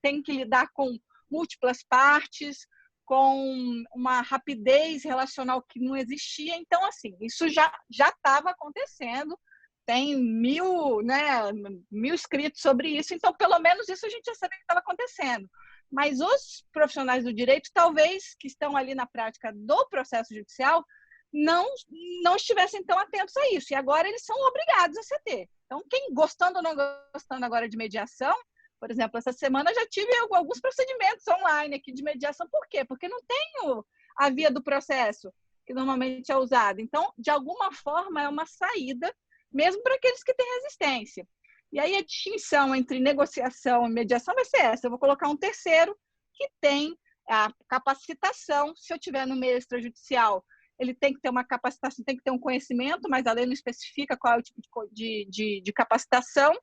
tem que lidar com múltiplas partes, com uma rapidez relacional que não existia. Então, assim, isso já estava acontecendo, tem 1.000 escritos sobre isso, então, pelo menos isso a gente já sabia que estava acontecendo. Mas os profissionais do direito, talvez, que estão ali na prática do processo judicial, não estivessem tão atentos a isso, e agora eles são obrigados a se ter. Então, quem gostando ou não gostando agora de mediação, por exemplo, essa semana eu já tive alguns procedimentos online aqui de mediação. Por quê? Porque não tenho a via do processo, que normalmente é usada. Então, de alguma forma, é uma saída, mesmo para aqueles que têm resistência. E aí a distinção entre negociação e mediação vai ser essa. Eu vou colocar um terceiro que tem a capacitação. Se eu estiver no meio extrajudicial, ele tem que ter uma capacitação, tem que ter um conhecimento, mas a lei não especifica qual é o tipo de capacitação.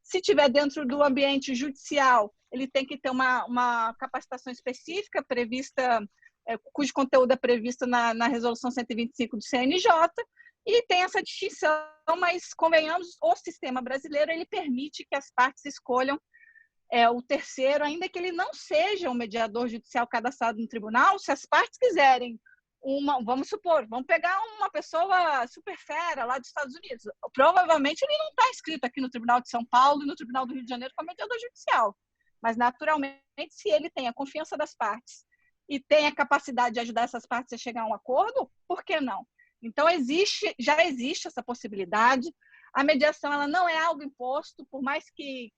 Se estiver dentro do ambiente judicial, ele tem que ter uma capacitação específica prevista, cujo conteúdo é previsto na resolução 125 do CNJ, e tem essa distinção, mas convenhamos, o sistema brasileiro ele permite que as partes escolham o terceiro, ainda que ele não seja um mediador judicial cadastrado no tribunal. Se as partes quiserem vamos supor, vamos pegar uma pessoa super fera lá dos Estados Unidos. Provavelmente ele não está inscrito aqui no Tribunal de São Paulo e no Tribunal do Rio de Janeiro como mediador judicial. Mas, naturalmente, se ele tem a confiança das partes e tem a capacidade de ajudar essas partes a chegar a um acordo, por que não? Então, já existe essa possibilidade. A mediação ela não é algo imposto, por mais que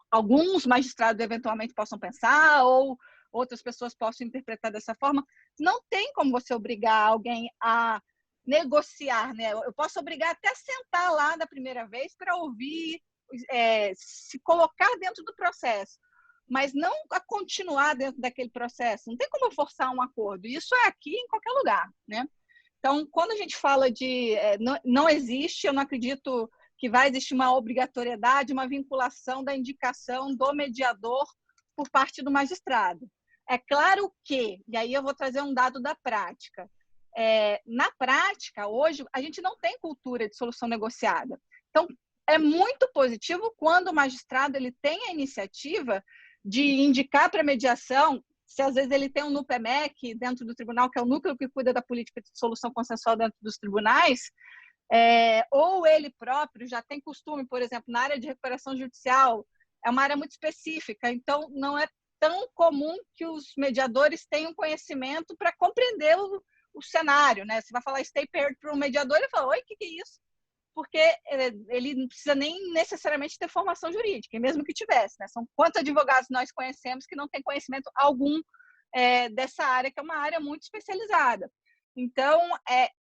alguns magistrados eventualmente possam pensar ou outras pessoas possam interpretar dessa forma, não tem como você obrigar alguém a negociar, né? Eu posso obrigar até a sentar lá da primeira vez para ouvir, se colocar dentro do processo, mas não a continuar dentro daquele processo. Não tem como eu forçar um acordo. Isso é aqui em qualquer lugar, né? Então, quando a gente fala de... não existe, eu não acredito que vai existir uma obrigatoriedade, uma vinculação da indicação do mediador por parte do magistrado. É claro que, e aí eu vou trazer um dado da prática, na prática, hoje, a gente não tem cultura de solução negociada. Então, é muito positivo quando o magistrado ele tem a iniciativa de indicar para a mediação, se às vezes ele tem um NUPEMEC dentro do tribunal, que é o núcleo que cuida da política de solução consensual dentro dos tribunais, ou ele próprio já tem costume, por exemplo, na área de recuperação judicial, é uma área muito específica, então não é tão comum que os mediadores tenham conhecimento para compreender o cenário, né? Você vai falar stay paired para um mediador, ele fala, oi, o que é isso? Porque ele não precisa nem necessariamente ter formação jurídica, e mesmo que tivesse, né? São quantos advogados nós conhecemos que não têm conhecimento algum dessa área, que é uma área muito especializada. Então,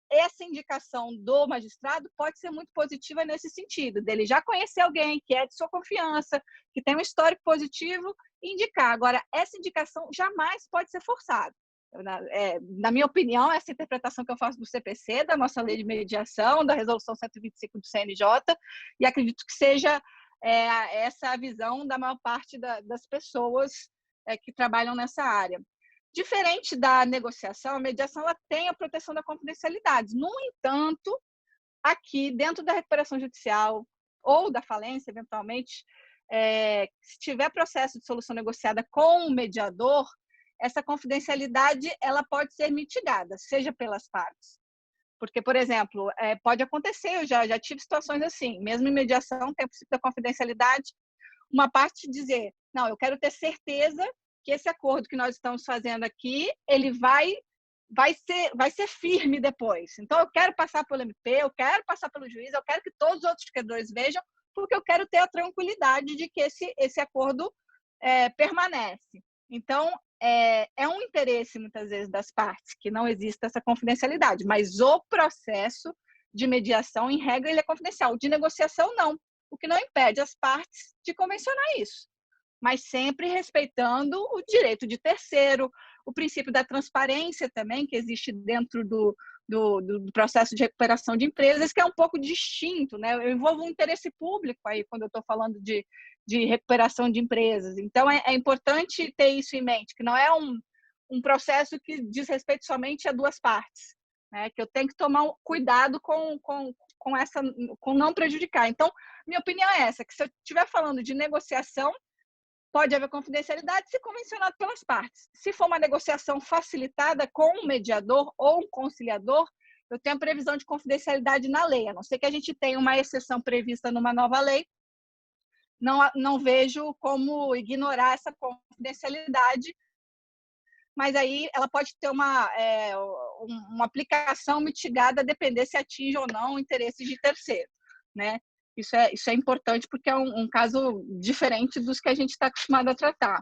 essa indicação do magistrado pode ser muito positiva nesse sentido, dele já conhecer alguém que é de sua confiança, que tem um histórico positivo, e indicar. Agora, essa indicação jamais pode ser forçada. Na minha opinião, essa interpretação que eu faço do CPC, da nossa lei de mediação, da resolução 125 do CNJ, e acredito que seja essa a visão da maior parte das pessoas que trabalham nessa área. Diferente da negociação, a mediação ela tem a proteção da confidencialidade. No entanto, aqui, dentro da recuperação judicial ou da falência, eventualmente, se tiver processo de solução negociada com o mediador, essa confidencialidade ela pode ser mitigada, seja pelas partes. Porque, por exemplo, pode acontecer, eu já tive situações assim, mesmo em mediação, tem o princípio da confidencialidade, uma parte dizer, não, eu quero ter certeza que esse acordo que nós estamos fazendo aqui, ele vai ser firme depois. Então, eu quero passar pelo MP, eu quero passar pelo juiz, eu quero que todos os outros credores vejam, porque eu quero ter a tranquilidade de que esse acordo permanece. Então, é um interesse, muitas vezes, das partes, que não exista essa confidencialidade, mas o processo de mediação, em regra, ele é confidencial. De negociação, não. O que não impede as partes de convencionar isso, mas sempre respeitando o direito de terceiro, o princípio da transparência também, que existe dentro do processo de recuperação de empresas, que é um pouco distinto, né? Eu envolvo um interesse público aí quando eu estou falando de recuperação de empresas. Então, é importante ter isso em mente, que não é um processo que diz respeito somente a duas partes, né? Que eu tenho que tomar cuidado com não prejudicar. Então, minha opinião é essa, que se eu estiver falando de negociação, pode haver confidencialidade se convencionado pelas partes. Se for uma negociação facilitada com um mediador ou um conciliador, eu tenho a previsão de confidencialidade na lei, a não ser que a gente tenha uma exceção prevista numa nova lei, não vejo como ignorar essa confidencialidade, mas aí ela pode ter uma aplicação mitigada a depender se atinge ou não interesses de terceiro, né? Isso é importante porque é um caso diferente dos que a gente está acostumado a tratar.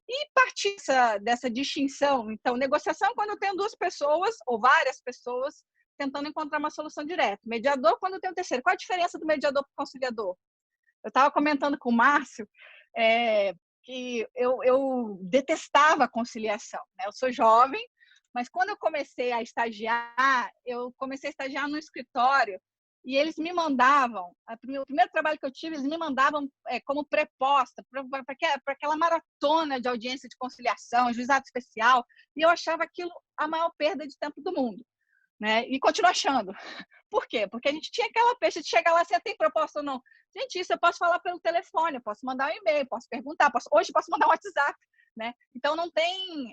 E partir dessa distinção, então, negociação quando eu tenho duas pessoas ou várias pessoas tentando encontrar uma solução direta. Mediador quando eu tenho terceiro. Qual a diferença do mediador para o conciliador? Eu estava comentando com o Márcio que eu detestava a conciliação, né? Eu sou jovem, mas quando eu comecei a estagiar no escritório e eles me mandavam, o primeiro trabalho que eu tive, eles me mandavam como preposta para aquela maratona de audiência de conciliação, juizado especial, e eu achava aquilo a maior perda de tempo do mundo, né? E continuo achando. Por quê? Porque a gente tinha aquela peixe de chegar lá, você tem proposta ou não? Gente, isso eu posso falar pelo telefone, eu posso mandar um e-mail, posso perguntar, hoje posso mandar um WhatsApp, né? Então não tem...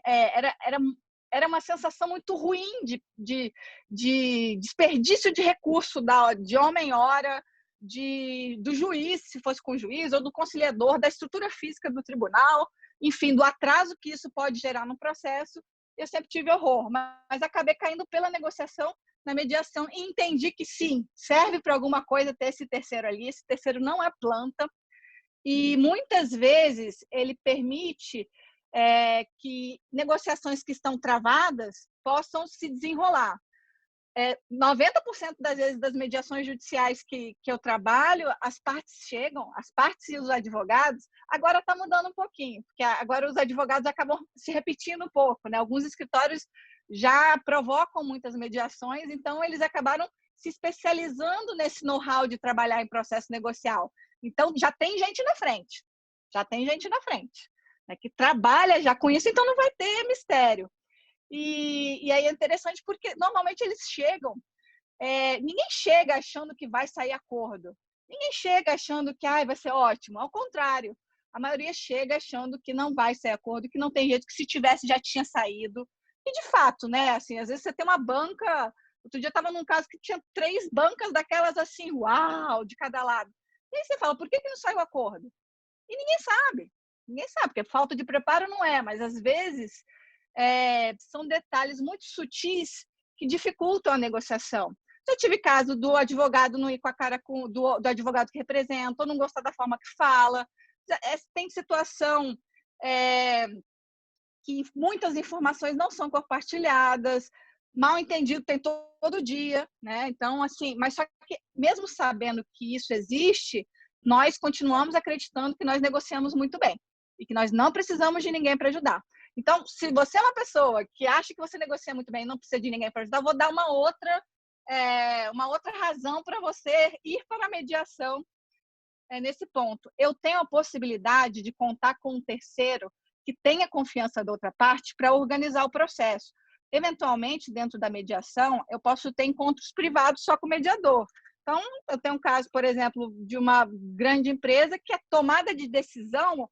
Era uma sensação muito ruim de desperdício de recurso de homem-hora, do juiz, se fosse com o juiz, ou do conciliador, da estrutura física do tribunal, enfim, do atraso que isso pode gerar no processo. Eu sempre tive horror, mas acabei caindo pela negociação na mediação e entendi que sim, serve para alguma coisa ter esse terceiro ali, esse terceiro não é planta, e muitas vezes ele permite que negociações que estão travadas possam se desenrolar. 90% das vezes das mediações judiciais que eu trabalho, as partes e os advogados, agora está mudando um pouquinho, porque agora os advogados acabam se repetindo um pouco, né? Alguns escritórios já provocam muitas mediações, então eles acabaram se especializando nesse know-how de trabalhar em processo negocial. Então, já tem gente na frente, né, que trabalha já com isso, então não vai ter mistério. E aí é interessante porque normalmente eles chegam, ninguém chega achando que vai sair acordo. Ninguém chega achando que vai ser ótimo. Ao contrário, a maioria chega achando que não vai sair acordo, que não tem jeito, que se tivesse já tinha saído. E de fato, né? Assim, às vezes você tem uma banca. Outro dia eu estava num caso que tinha 3 bancas daquelas assim, uau, de cada lado. E aí você fala, por que não saiu o acordo? E ninguém sabe. Ninguém sabe, porque falta de preparo não é, mas às vezes são detalhes muito sutis que dificultam a negociação. Já tive caso do advogado não ir com a cara do advogado que representa, ou não gostar da forma que fala. Tem situação que muitas informações não são compartilhadas, mal entendido tem todo dia, né? Então, assim, mas só que mesmo sabendo que isso existe, nós continuamos acreditando que nós negociamos muito bem e que nós não precisamos de ninguém para ajudar. Então, se você é uma pessoa que acha que você negocia muito bem e não precisa de ninguém para ajudar, eu vou dar uma outra razão para você ir para a mediação nesse ponto. Eu tenho a possibilidade de contar com um terceiro que tenha confiança da outra parte para organizar o processo. Eventualmente, dentro da mediação, eu posso ter encontros privados só com o mediador. Então, eu tenho um caso, por exemplo, de uma grande empresa que a tomada de decisão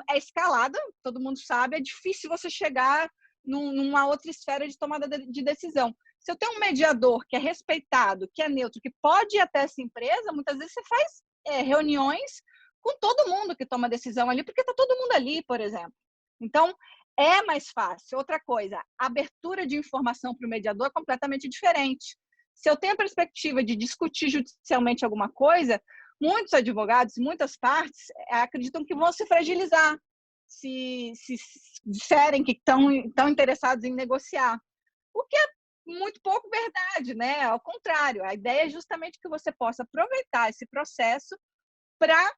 é escalada, todo mundo sabe, é difícil você chegar numa outra esfera de tomada de decisão. Se eu tenho um mediador que é respeitado, que é neutro, que pode ir até essa empresa, muitas vezes você faz reuniões com todo mundo que toma decisão ali, porque está todo mundo ali, por exemplo. Então, é mais fácil. Outra coisa, a abertura de informação para o mediador é completamente diferente. Se eu tenho a perspectiva de discutir judicialmente alguma coisa, muitos advogados, muitas partes acreditam que vão se fragilizar se disserem que estão interessados em negociar. O que é muito pouco verdade, né? Ao contrário, a ideia é justamente que você possa aproveitar esse processo para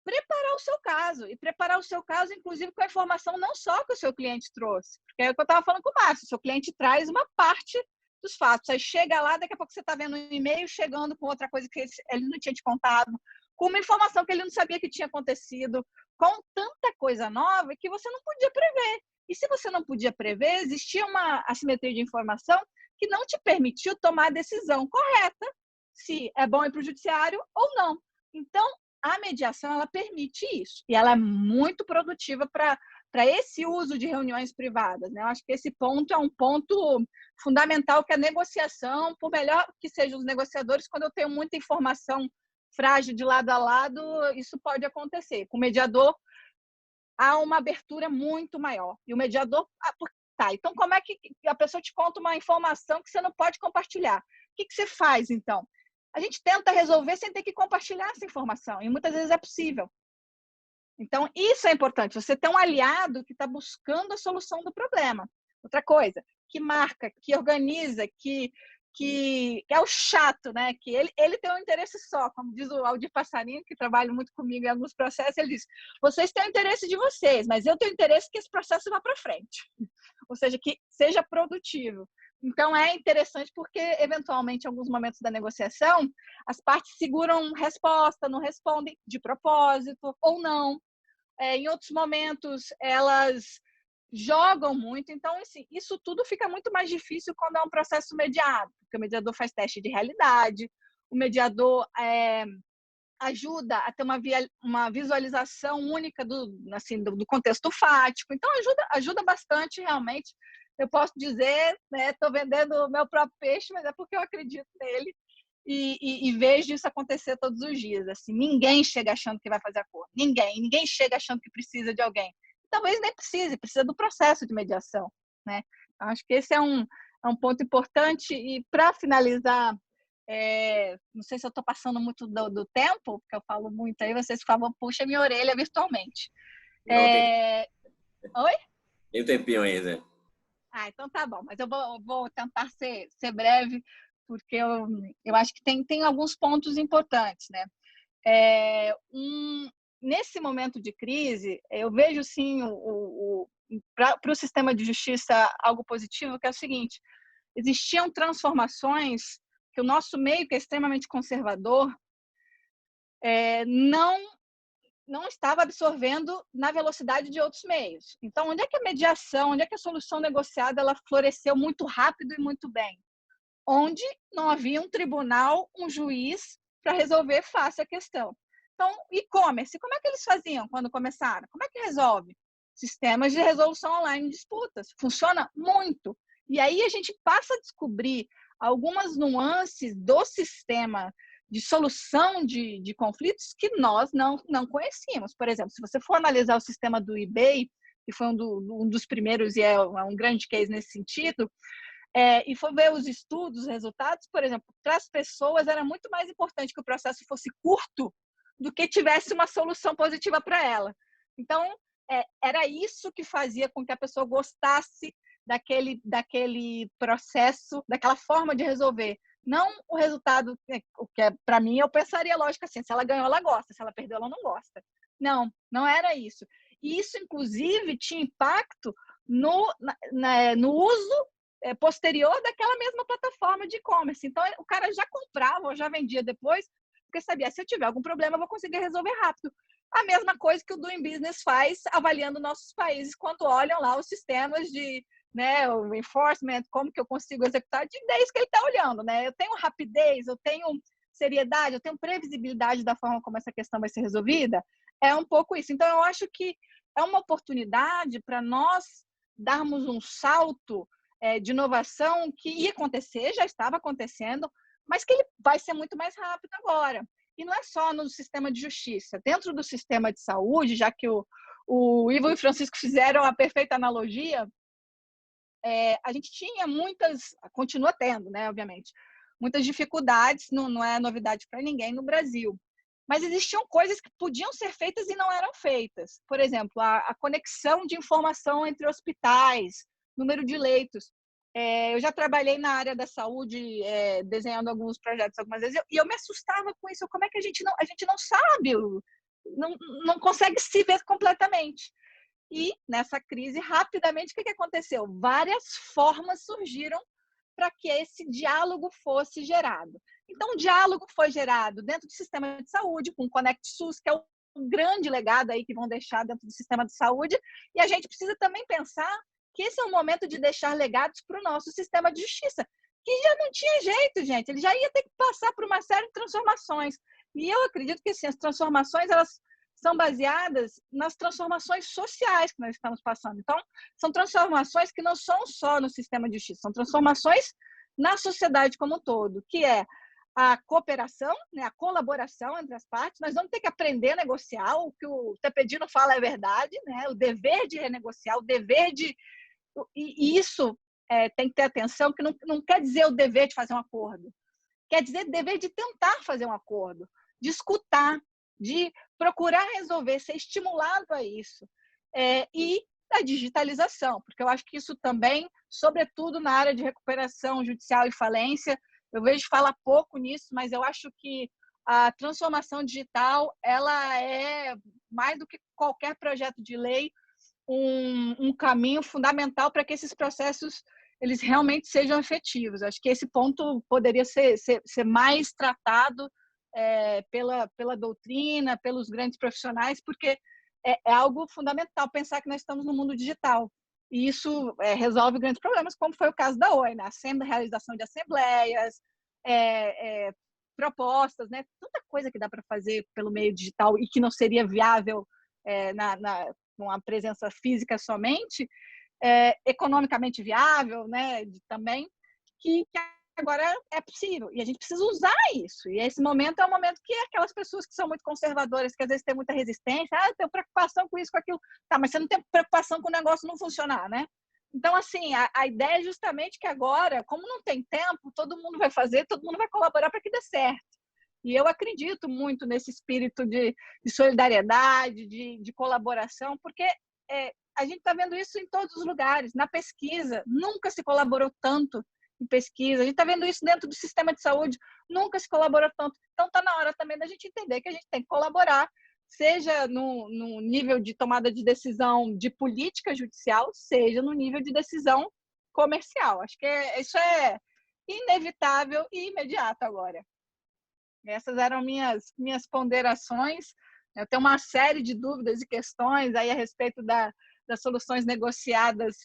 preparar o seu caso. E preparar o seu caso, inclusive, com a informação não só que o seu cliente trouxe. Porque é o que eu estava falando com o Márcio. O seu cliente traz uma parte dos fatos. Aí chega lá, daqui a pouco você está vendo um e-mail chegando com outra coisa que ele não tinha te contado, com uma informação que ele não sabia que tinha acontecido, com tanta coisa nova que você não podia prever. E se você não podia prever, existia uma assimetria de informação que não te permitiu tomar a decisão correta, se é bom ir para o judiciário ou não. Então, a mediação, ela permite isso. E ela é muito produtiva para esse uso de reuniões privadas, né? Eu acho que esse ponto é um ponto fundamental, que a negociação, por melhor que sejam os negociadores, quando eu tenho muita informação frágil de lado a lado, isso pode acontecer. Com o mediador, há uma abertura muito maior. E o mediador... então como é que a pessoa te conta uma informação que você não pode compartilhar? O que você faz, então? A gente tenta resolver sem ter que compartilhar essa informação, e muitas vezes é possível. Então, isso é importante, você ter um aliado que está buscando a solução do problema. Outra coisa, que marca, que organiza, que é o chato, né? Que ele tem um interesse só, como diz o Aldir Passarinho, que trabalha muito comigo em alguns processos, ele diz, vocês têm o interesse de vocês, mas eu tenho interesse que esse processo vá para frente. Ou seja, que seja produtivo. Então, é interessante porque, eventualmente, em alguns momentos da negociação, as partes seguram resposta, não respondem de propósito ou não. Em outros momentos, elas jogam muito. Então, assim, isso tudo fica muito mais difícil quando é um processo mediado, porque o mediador faz teste de realidade, o mediador ajuda a ter uma visualização única do contexto fático. Então, ajuda bastante, realmente. Eu posso dizer, né, estou vendendo o meu próprio peixe, mas é porque eu acredito nele e vejo isso acontecer todos os dias. Assim, ninguém chega achando que vai fazer acordo. Ninguém chega achando que precisa de alguém. Talvez nem precisa do processo de mediação, né? Então, acho que esse é um ponto importante. E, para finalizar, não sei se eu estou passando muito do tempo, porque eu falo muito aí, vocês, por favor, puxem minha orelha virtualmente. Oi? Tem um tempinho ainda. Então tá bom, mas eu vou tentar ser breve, porque eu acho que tem alguns pontos importantes, né? Nesse momento de crise, eu vejo, sim, para o sistema de justiça algo positivo, que é o seguinte: existiam transformações que o nosso meio, que é extremamente conservador, não não estava absorvendo na velocidade de outros meios. Então, onde é que a mediação, onde é que a solução negociada ela floresceu muito rápido e muito bem? Onde não havia um tribunal, um juiz para resolver fácil a questão. Então, e-commerce, como é que eles faziam quando começaram? Como é que resolve? Sistemas de resolução online de disputas. Funciona muito. E aí a gente passa a descobrir algumas nuances do sistema de solução de conflitos que nós não conhecíamos. Por exemplo, se você for analisar o sistema do eBay, que foi um dos primeiros e é um grande case nesse sentido, e for ver os estudos, os resultados, por exemplo, para as pessoas era muito mais importante que o processo fosse curto do que tivesse uma solução positiva para ela. Então, era isso que fazia com que a pessoa gostasse daquele processo, daquela forma de resolver. Não o resultado, o que para mim eu pensaria lógico assim, se ela ganhou, ela gosta, se ela perdeu, ela não gosta. Não era isso. E isso, inclusive, tinha impacto no uso posterior daquela mesma plataforma de e-commerce. Então, o cara já comprava ou já vendia depois, porque sabia, se eu tiver algum problema, eu vou conseguir resolver rápido. A mesma coisa que o Doing Business faz, avaliando nossos países, quando olham lá os sistemas de o enforcement, como que eu consigo executar, é isso que ele está olhando. Eu tenho rapidez, eu tenho seriedade, eu tenho previsibilidade da forma como essa questão vai ser resolvida. É um pouco isso. Então, eu acho que é uma oportunidade para nós darmos um salto de inovação que ia acontecer, já estava acontecendo, mas que ele vai ser muito mais rápido agora. E não é só no sistema de justiça. Dentro do sistema de saúde, já que o Ivo e o Francisco fizeram a perfeita analogia, a gente tinha continua tendo, obviamente, muitas dificuldades, não é novidade para ninguém no Brasil. Mas existiam coisas que podiam ser feitas e não eram feitas. Por exemplo, a conexão de informação entre hospitais, número de leitos. Eu já trabalhei na área da saúde, desenhando alguns projetos algumas vezes, e eu me assustava com isso. Como é que a gente não sabe, não consegue se ver completamente? E nessa crise, rapidamente, o que aconteceu? Várias formas surgiram para que esse diálogo fosse gerado. Então, o diálogo foi gerado dentro do sistema de saúde, com o Conect SUS, que é um grande legado aí que vão deixar dentro do sistema de saúde, e a gente precisa também pensar que esse é o momento de deixar legados para o nosso sistema de justiça, que já não tinha jeito, gente, ele já ia ter que passar por uma série de transformações. E eu acredito que assim, as transformações, elas são baseadas nas transformações sociais que nós estamos passando. Então, são transformações que não são só no sistema de justiça, são transformações na sociedade como um todo, que é a cooperação, a colaboração entre as partes. Nós vamos ter que aprender a negociar, o que o Tepedino fala é verdade, o dever de renegociar, o dever de... E isso tem que ter atenção, que não quer dizer o dever de fazer um acordo, quer dizer o dever de tentar fazer um acordo, de escutar, de procurar resolver, ser estimulado a isso. E a digitalização, porque eu acho que isso também, sobretudo na área de recuperação judicial e falência, eu vejo falar pouco nisso, mas eu acho que a transformação digital, ela é, mais do que qualquer projeto de lei, um caminho fundamental para que esses processos eles realmente sejam efetivos. Acho que esse ponto poderia ser mais tratado pela doutrina, pelos grandes profissionais, porque é algo fundamental pensar que nós estamos no mundo digital. E isso resolve grandes problemas, como foi o caso da OI, realização de assembleias, propostas, tanta coisa que dá para fazer pelo meio digital e que não seria viável com a presença física somente, economicamente viável, também, que agora é possível. E a gente precisa usar isso. E esse momento é um momento que aquelas pessoas que são muito conservadoras, que às vezes têm muita resistência, eu tenho preocupação com isso, com aquilo. Tá, mas você não tem preocupação com o negócio não funcionar, Então, assim, a ideia é justamente que agora, como não tem tempo, todo mundo vai fazer, todo mundo vai colaborar para que dê certo. E eu acredito muito nesse espírito de solidariedade, de colaboração, porque a gente está vendo isso em todos os lugares. Na pesquisa, nunca se colaborou tanto em pesquisa. A gente está vendo isso dentro do sistema de saúde, nunca se colaborou tanto. Então, está na hora também da gente entender que a gente tem que colaborar, seja no nível de tomada de decisão de política judicial, seja no nível de decisão comercial. Acho que isso é inevitável e imediato agora. Essas eram minhas ponderações Eu tenho uma série de dúvidas e questões aí a respeito das soluções negociadas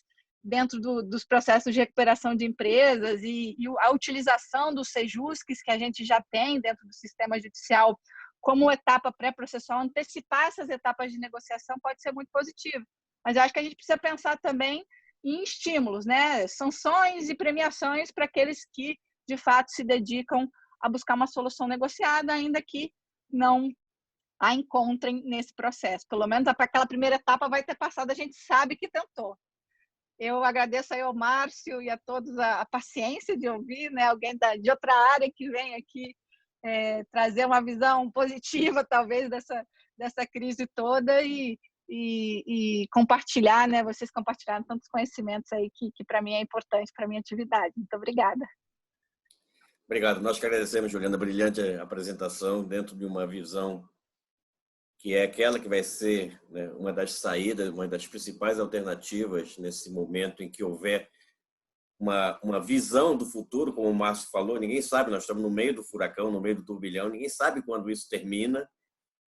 dentro dos processos de recuperação de empresas e a utilização dos sejusques que a gente já tem dentro do sistema judicial como etapa pré-processual. Antecipar essas etapas de negociação pode ser muito positivo, mas eu acho que a gente precisa pensar também em estímulos, né? Sanções e premiações para aqueles que, de fato, se dedicam a buscar uma solução negociada, ainda que não a encontrem nesse processo. Pelo menos para aquela primeira etapa vai ter passado, a gente sabe que tentou. Eu agradeço aí ao Márcio e a todos a paciência de ouvir, né? Alguém de outra área que vem aqui trazer uma visão positiva, talvez, dessa crise toda e compartilhar, né? Vocês compartilharam tantos conhecimentos aí que para mim é importante para a minha atividade. Muito obrigada. Obrigado. Nós que agradecemos, Juliana, brilhante apresentação dentro de uma visão que é aquela que vai ser, né, uma das saídas, uma das principais alternativas nesse momento em que houver uma visão do futuro, como o Márcio falou. Ninguém sabe, nós estamos no meio do furacão, no meio do turbilhão, ninguém sabe quando isso termina,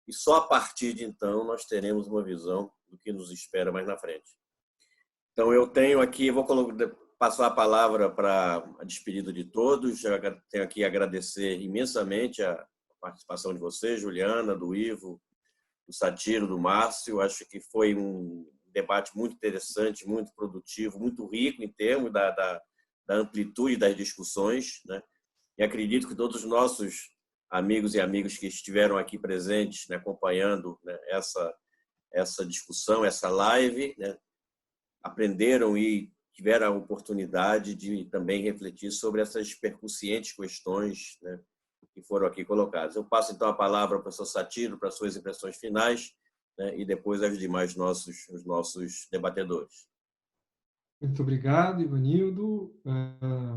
e só a partir de então nós teremos uma visão do que nos espera mais na frente. Então eu tenho aqui, vou passar a palavra para a despedida de todos. Eu tenho aqui a agradecer imensamente a participação de vocês, Juliana, do Ivo, do Satiro, do Márcio. Acho que foi um debate muito interessante, muito produtivo, muito rico em termos da amplitude das discussões, né? E acredito que todos os nossos amigos e amigas que estiveram aqui presentes, né, acompanhando, né, essa discussão, essa live, né, aprenderam e tiveram a oportunidade de também refletir sobre essas percussientes questões, né, que foram aqui colocadas. Eu passo, então, a palavra ao professor Satiro para suas impressões finais, né, e depois aos demais os nossos debatedores. Muito obrigado, Ivanildo.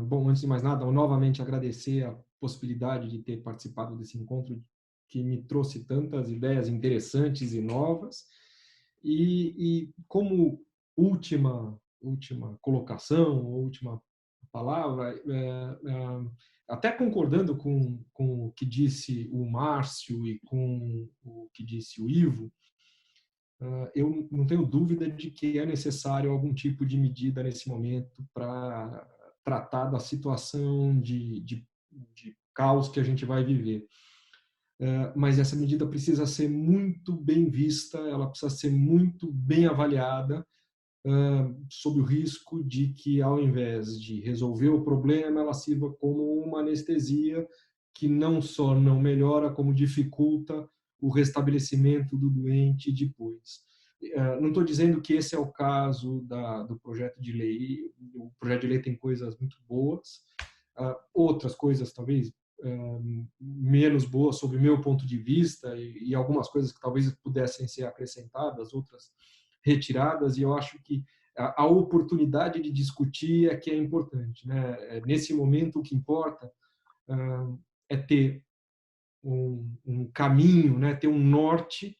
Bom, antes de mais nada, eu novamente agradecer a possibilidade de ter participado desse encontro que me trouxe tantas ideias interessantes e novas. E como última colocação, última palavra, até concordando com o que disse o Márcio e com o que disse o Ivo, eu não tenho dúvida de que é necessário algum tipo de medida nesse momento para tratar da situação de caos que a gente vai viver. Mas essa medida precisa ser muito bem vista, ela precisa ser muito bem avaliada, sob o risco de que, ao invés de resolver o problema, ela sirva como uma anestesia que não só não melhora, como dificulta o restabelecimento do doente depois. Não estou dizendo que esse é o caso do projeto de lei. O projeto de lei tem coisas muito boas, outras coisas talvez menos boas sob o meu ponto de vista, e algumas coisas que talvez pudessem ser acrescentadas, outras retiradas, e eu acho que a oportunidade de discutir é que é importante, né? Nesse momento, o que importa é ter um caminho, né? Ter um norte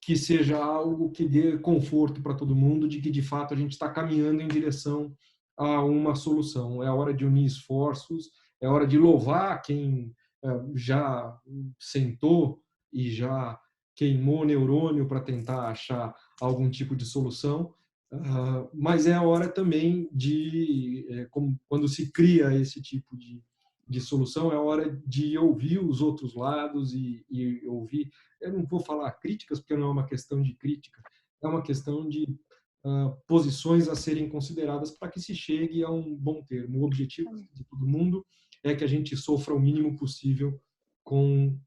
que seja algo que dê conforto para todo mundo, de que, de fato, a gente está caminhando em direção a uma solução. É a hora de unir esforços, é hora de louvar quem já sentou e já queimou neurônio para tentar achar algum tipo de solução, mas é a hora também de, quando se cria esse tipo de solução, é a hora de ouvir os outros lados e ouvir. Eu não vou falar críticas, porque não é uma questão de crítica, é uma questão de posições a serem consideradas para que se chegue a um bom termo. O objetivo de todo mundo é que a gente sofra o mínimo possível com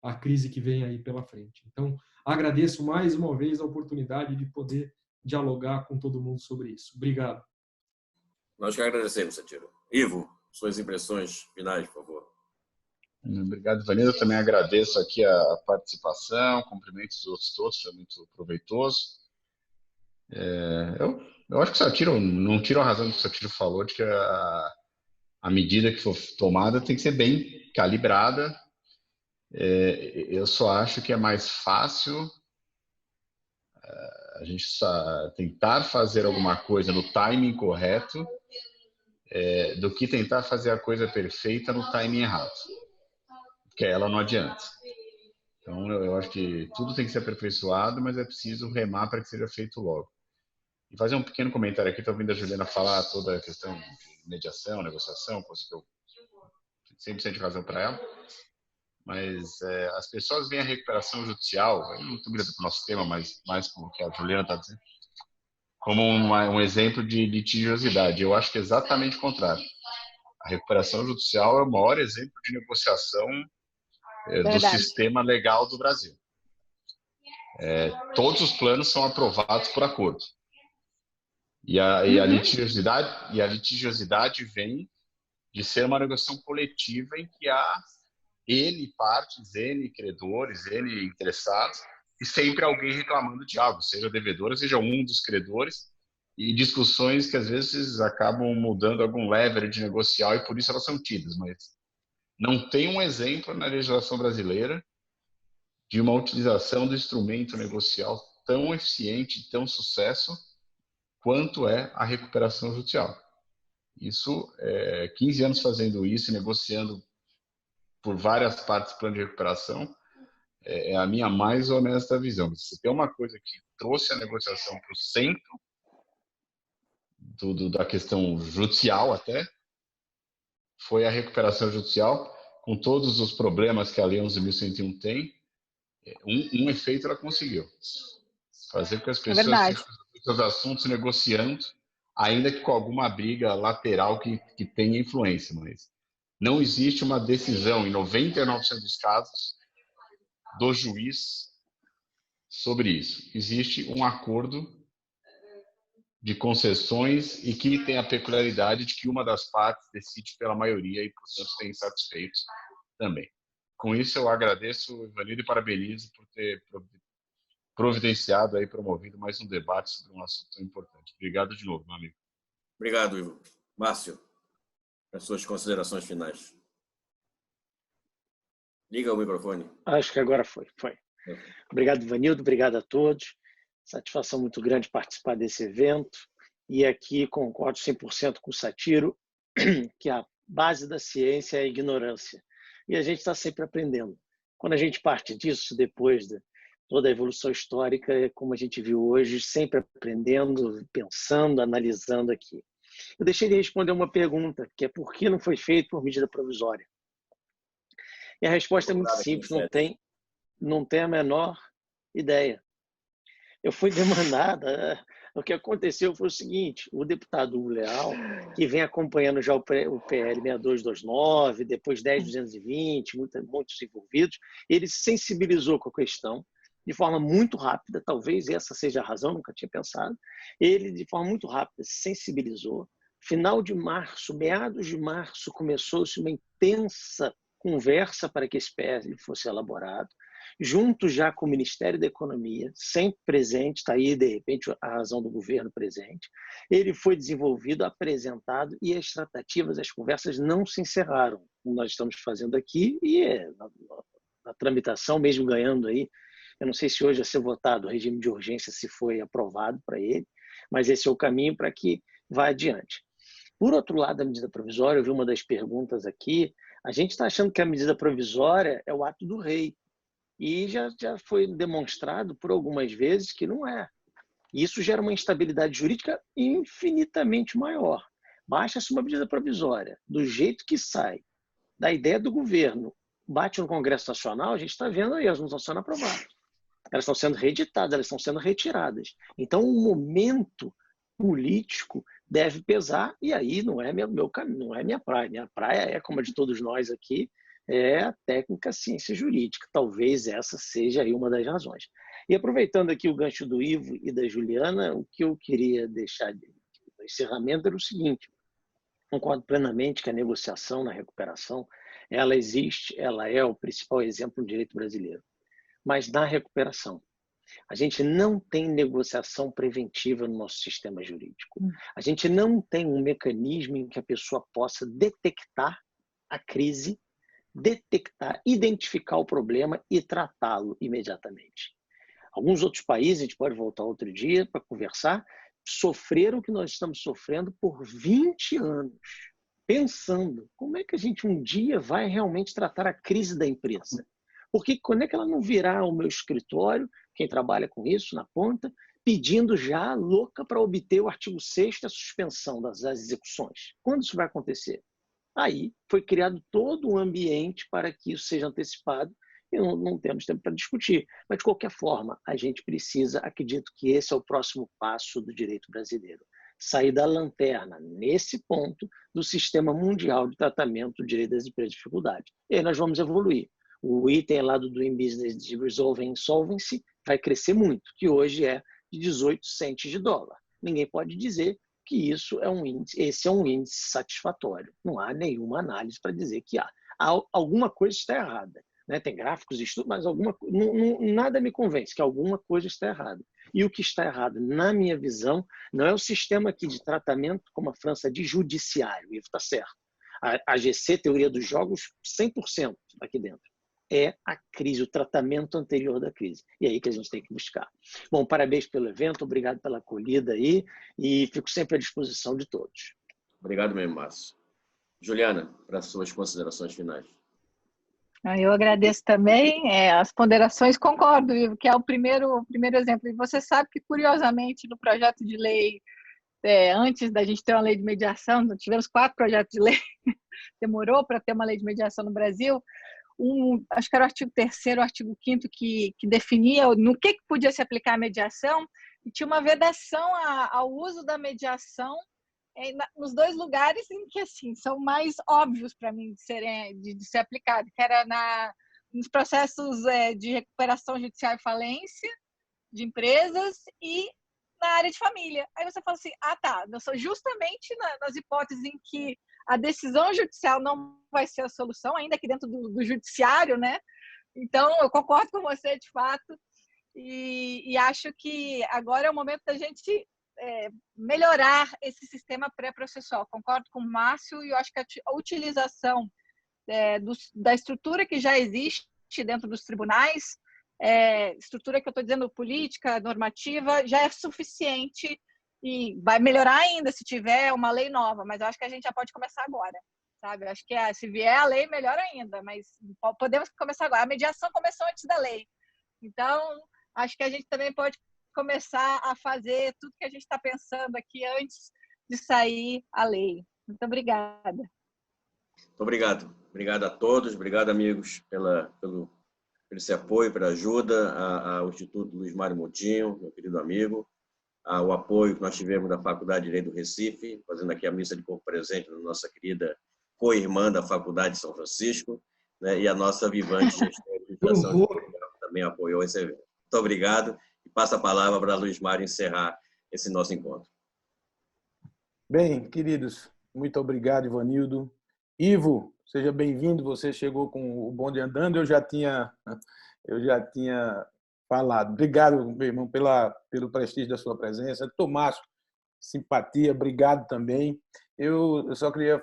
a crise que vem aí pela frente. Então, agradeço mais uma vez a oportunidade de poder dialogar com todo mundo sobre isso. Obrigado. Nós que agradecemos, Satiro. Ivo, suas impressões finais, por favor. Obrigado, Vanessa. Eu também agradeço aqui a participação, cumprimento os outros todos, foi muito proveitoso. Eu acho que o Satiro, não tiro a razão do que o Satiro falou, de que a medida que for tomada tem que ser bem calibrada. Eu só acho que é mais fácil a gente tentar fazer alguma coisa no timing correto do que tentar fazer a coisa perfeita no timing errado, porque ela não adianta. Então, eu acho que tudo tem que ser aperfeiçoado, mas é preciso remar para que seja feito logo. E fazer um pequeno comentário aqui, estou ouvindo a Juliana falar toda a questão de mediação, negociação, coisa que eu 100% de razão para ela, mas as pessoas veem a recuperação judicial, eu não estou virando para o nosso tema, mas mais como que a Juliana está dizendo, como um exemplo de litigiosidade. Eu acho que é exatamente o contrário. A recuperação judicial é o maior exemplo de negociação do sistema legal do Brasil. Todos os planos são aprovados por acordo. E a litigiosidade vem de ser uma negociação coletiva em que há N partes, N credores, N interessados, e sempre alguém reclamando de algo, seja o devedor, seja um dos credores, e discussões que às vezes acabam mudando algum leverage negocial e por isso elas são tidas, mas não tem um exemplo na legislação brasileira de uma utilização do instrumento negocial tão eficiente, tão sucesso, quanto é a recuperação judicial. Isso, 15 anos fazendo isso, negociando por várias partes do plano de recuperação, é a minha mais honesta visão. Se tem uma coisa que trouxe a negociação para o centro da questão judicial até, foi a recuperação judicial, com todos os problemas que a Lei 11.101 tem, um efeito ela conseguiu. Fazer com que as pessoas sejam os assuntos negociando, ainda que com alguma briga lateral que tenha influência, mas não existe uma decisão, em 99% dos casos, do juiz sobre isso. Existe um acordo de concessões e que tem a peculiaridade de que uma das partes decide pela maioria e, portanto, tem insatisfeitos também. Com isso, eu agradeço o Ivanildo e parabenizo por ter providenciado aí, promovido mais um debate sobre um assunto tão importante. Obrigado de novo, meu amigo. Obrigado, Ivo. Márcio, as suas considerações finais. Liga o microfone. Acho que agora foi. Obrigado, Ivanildo. Obrigado a todos. Satisfação muito grande participar desse evento. E aqui concordo 100% com o Satiro, que a base da ciência é a ignorância. E a gente está sempre aprendendo. Quando a gente parte disso, depois de toda a evolução histórica, como a gente viu hoje, sempre aprendendo, pensando, analisando aqui. Eu deixei de responder uma pergunta, que é por que não foi feito por medida provisória? E a resposta é muito simples, não tem a menor ideia. Eu fui demandada, o que aconteceu foi o seguinte, o deputado Leal, que vem acompanhando já o PL 6229, depois 10.220, muitos envolvidos, ele se sensibilizou com a questão de forma muito rápida, talvez essa seja a razão, nunca tinha pensado, ele de forma muito rápida se sensibilizou. Final de março, meados de março, começou-se uma intensa conversa para que esse PL fosse elaborado, junto já com o Ministério da Economia, sempre presente, está aí, de repente, a razão do governo presente. Ele foi desenvolvido, apresentado, e as tratativas, as conversas não se encerraram, como nós estamos fazendo aqui, e na tramitação, mesmo ganhando aí, eu não sei se hoje a ser votado o regime de urgência, se foi aprovado para ele, mas esse é o caminho para que vá adiante. Por outro lado, a medida provisória, eu vi uma das perguntas aqui, a gente está achando que a medida provisória é o ato do rei, e já foi demonstrado por algumas vezes que não é. Isso gera uma instabilidade jurídica infinitamente maior. Baixa-se uma medida provisória, do jeito que sai, da ideia do governo, bate no Congresso Nacional, a gente está vendo aí, elas não estão sendo aprovadas. Elas estão sendo reeditadas, elas estão sendo retiradas. Então, o momento político deve pesar, e aí não é meu caminho, não é minha praia. Minha praia é, como a de todos nós aqui, é a técnica ciência jurídica. Talvez essa seja aí uma das razões. E aproveitando aqui o gancho do Ivo e da Juliana, o que eu queria deixar de encerramento era o seguinte: concordo plenamente que a negociação na recuperação, ela existe, ela é o principal exemplo do direito brasileiro. Mas na recuperação, a gente não tem negociação preventiva no nosso sistema jurídico. A gente não tem um mecanismo em que a pessoa possa detectar a crise, identificar o problema e tratá-lo imediatamente. Alguns outros países, a gente pode voltar outro dia para conversar, sofreram o que nós estamos sofrendo por 20 anos, pensando como é que a gente um dia vai realmente tratar a crise da empresa. Porque quando é que ela não virá ao meu escritório, quem trabalha com isso na ponta, pedindo já louca para obter o artigo 6º, a suspensão das execuções? Quando isso vai acontecer? Aí foi criado todo um ambiente para que isso seja antecipado e não temos tempo para discutir. Mas, de qualquer forma, a gente precisa, acredito que esse é o próximo passo do direito brasileiro. Sair da lanterna, nesse ponto, do sistema mundial de tratamento do direito das empresas de dificuldade. E aí nós vamos evoluir. O item lá do Doing Business de Resolving Insolvency vai crescer muito, que hoje é de 18 centes de dólar. Ninguém pode dizer que esse é um índice satisfatório. Não há nenhuma análise para dizer que alguma coisa está errada. Né? Tem gráficos e estudos, mas nada me convence que alguma coisa está errada. E o que está errado, na minha visão, não é o sistema aqui de tratamento, como a França, de judiciário. Isso está certo. A GC, Teoria dos Jogos, 100% aqui dentro. É a crise, o tratamento anterior da crise. E é aí que a gente tem que buscar. Bom, parabéns pelo evento, obrigado pela acolhida aí e fico sempre à disposição de todos. Obrigado mesmo, Márcio. Juliana, para as suas considerações finais. Eu agradeço também as ponderações, concordo, Ivo, que é o primeiro exemplo. E você sabe que, curiosamente, no projeto de lei, antes da gente ter uma lei de mediação, tivemos 4 projetos de lei, demorou para ter uma lei de mediação no Brasil, acho que era o artigo 3º, o artigo 5º, que definia no que podia se aplicar a mediação, e tinha uma vedação ao uso da mediação nos 2 lugares em que assim, são mais óbvios para mim de ser aplicado, que era nos processos de recuperação judicial e falência de empresas e na área de família. Aí você fala assim, tá, justamente nas hipóteses em que a decisão judicial não vai ser a solução, ainda aqui dentro do judiciário, né? Então, eu concordo com você, de fato, e acho que agora é o momento da gente melhorar esse sistema pré-processual. Concordo com o Márcio, e eu acho que a utilização da estrutura que já existe dentro dos tribunais, estrutura que eu estou dizendo política, normativa, já é suficiente e vai melhorar ainda se tiver uma lei nova, mas eu acho que a gente já pode começar agora, sabe? Eu acho que se vier a lei, melhor ainda, mas podemos começar agora. A mediação começou antes da lei, então acho que a gente também pode começar a fazer tudo que a gente está pensando aqui antes de sair a lei. Muito obrigada. Muito obrigado. Obrigado a todos, obrigado, amigos, pelo esse apoio, pela ajuda ao Instituto Luiz Mário Moutinho, meu querido amigo, o apoio que nós tivemos da Faculdade de Direito do Recife, fazendo aqui a missa de corpo presente da nossa querida co-irmã da Faculdade de São Francisco, né, e a nossa vivante gestora de educação que também apoiou esse evento. Muito obrigado e passo a palavra para Luiz Mário encerrar esse nosso encontro. Bem, queridos, muito obrigado, Ivanildo. Ivo, seja bem-vindo, você chegou com o bonde andando, eu já tinha falado. Obrigado, meu irmão, pelo prestígio da sua presença. Tomásio, simpatia, obrigado também. Eu só queria...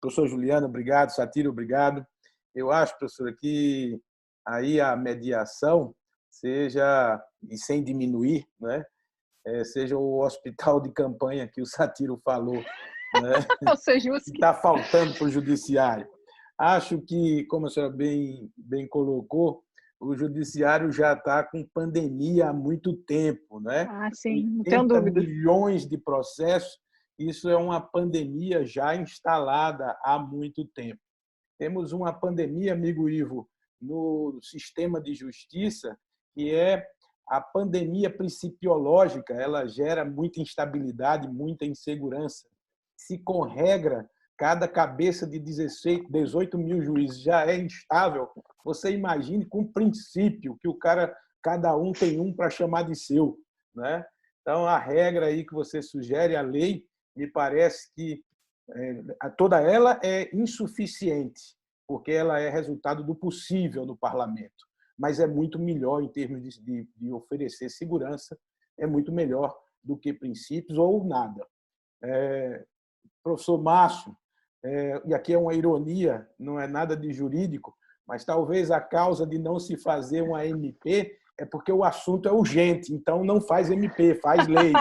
Professor Juliana, obrigado. Satiro, obrigado. Eu acho, professora, que aí a mediação seja, e sem diminuir, né, seja o hospital de campanha que o Satiro falou, né, que está faltando para o judiciário. Acho que, como a senhora bem colocou, o judiciário já está com pandemia há muito tempo, né? Sim, não tenho dúvida. Milhões de processos, isso é uma pandemia já instalada há muito tempo. Temos uma pandemia, amigo Ivo, no sistema de justiça, que é a pandemia principiológica. Ela gera muita instabilidade, muita insegurança. Se com regra, cada cabeça de 18 mil juízes já é instável, você imagine com princípio que cada um tem um para chamar de seu, né? Então, a regra aí que você sugere, a lei, me parece que toda ela é insuficiente, porque ela é resultado do possível no parlamento, mas é muito melhor em termos de oferecer segurança, é muito melhor do que princípios ou nada. Professor Márcio, e aqui é uma ironia, não é nada de jurídico, mas talvez a causa de não se fazer uma MP é porque o assunto é urgente, então não faz MP, faz lei.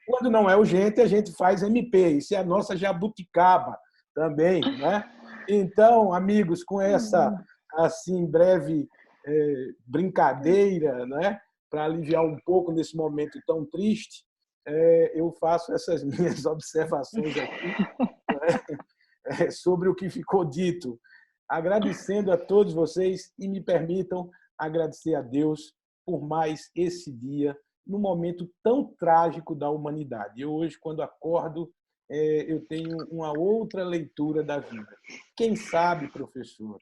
Quando não é urgente, a gente faz MP. Isso é a nossa jabuticaba também, né? Então, amigos, com essa assim breve brincadeira, né? Para aliviar um pouco nesse momento tão triste, eu faço essas minhas observações aqui, né? Sobre o que ficou dito, agradecendo a todos vocês e me permitam agradecer a Deus por mais esse dia, num momento tão trágico da humanidade. Eu hoje, quando acordo, eu tenho uma outra leitura da vida. Quem sabe, professor,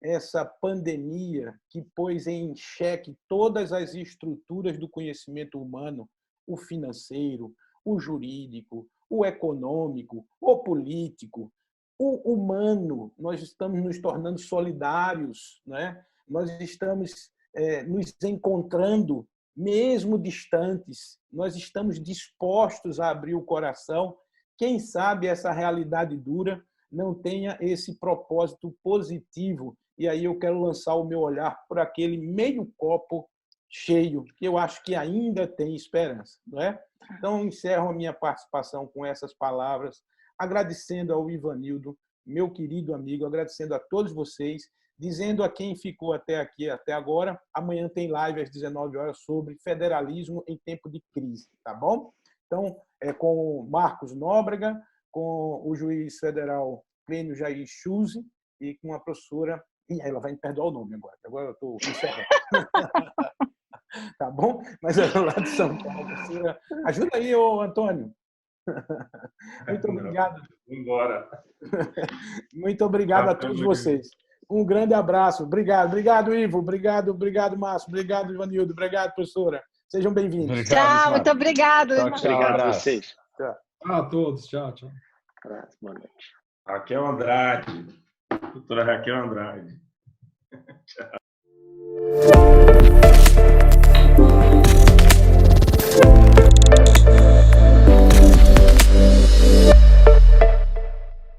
essa pandemia que pôs em xeque todas as estruturas do conhecimento humano, o financeiro, o jurídico, o econômico, o político, o humano, nós estamos nos tornando solidários, né? Nós estamos nos encontrando, mesmo distantes, nós estamos dispostos a abrir o coração. Quem sabe essa realidade dura não tenha esse propósito positivo. E aí eu quero lançar o meu olhar por aquele meio copo cheio, que eu acho que ainda tem esperança, não é? Então, encerro a minha participação com essas palavras, agradecendo ao Ivanildo, meu querido amigo, agradecendo a todos vocês, dizendo a quem ficou até aqui, até agora, amanhã tem live às 19 horas sobre federalismo em tempo de crise, tá bom? Então, com o Marcos Nóbrega, com o juiz federal Plênio Jair Chuse e com a professora... Ih, ela vai me perdoar o nome agora eu estou encerrando. Tá bom? Mas é lá de São Paulo. Professora. Ajuda aí, ô Antônio. Muito obrigado. Embora. Muito obrigado a todos vocês. Um grande abraço. Obrigado. Obrigado, Ivo. Obrigado, Márcio. Obrigado, Ivanildo. Obrigado, professora. Sejam bem-vindos. Tchau, muito obrigado. Tchau, Obrigado a vocês. Tchau. A todos. Tchau, tchau. Boa noite. Raquel Andrade. Doutora Raquel Andrade. Tchau.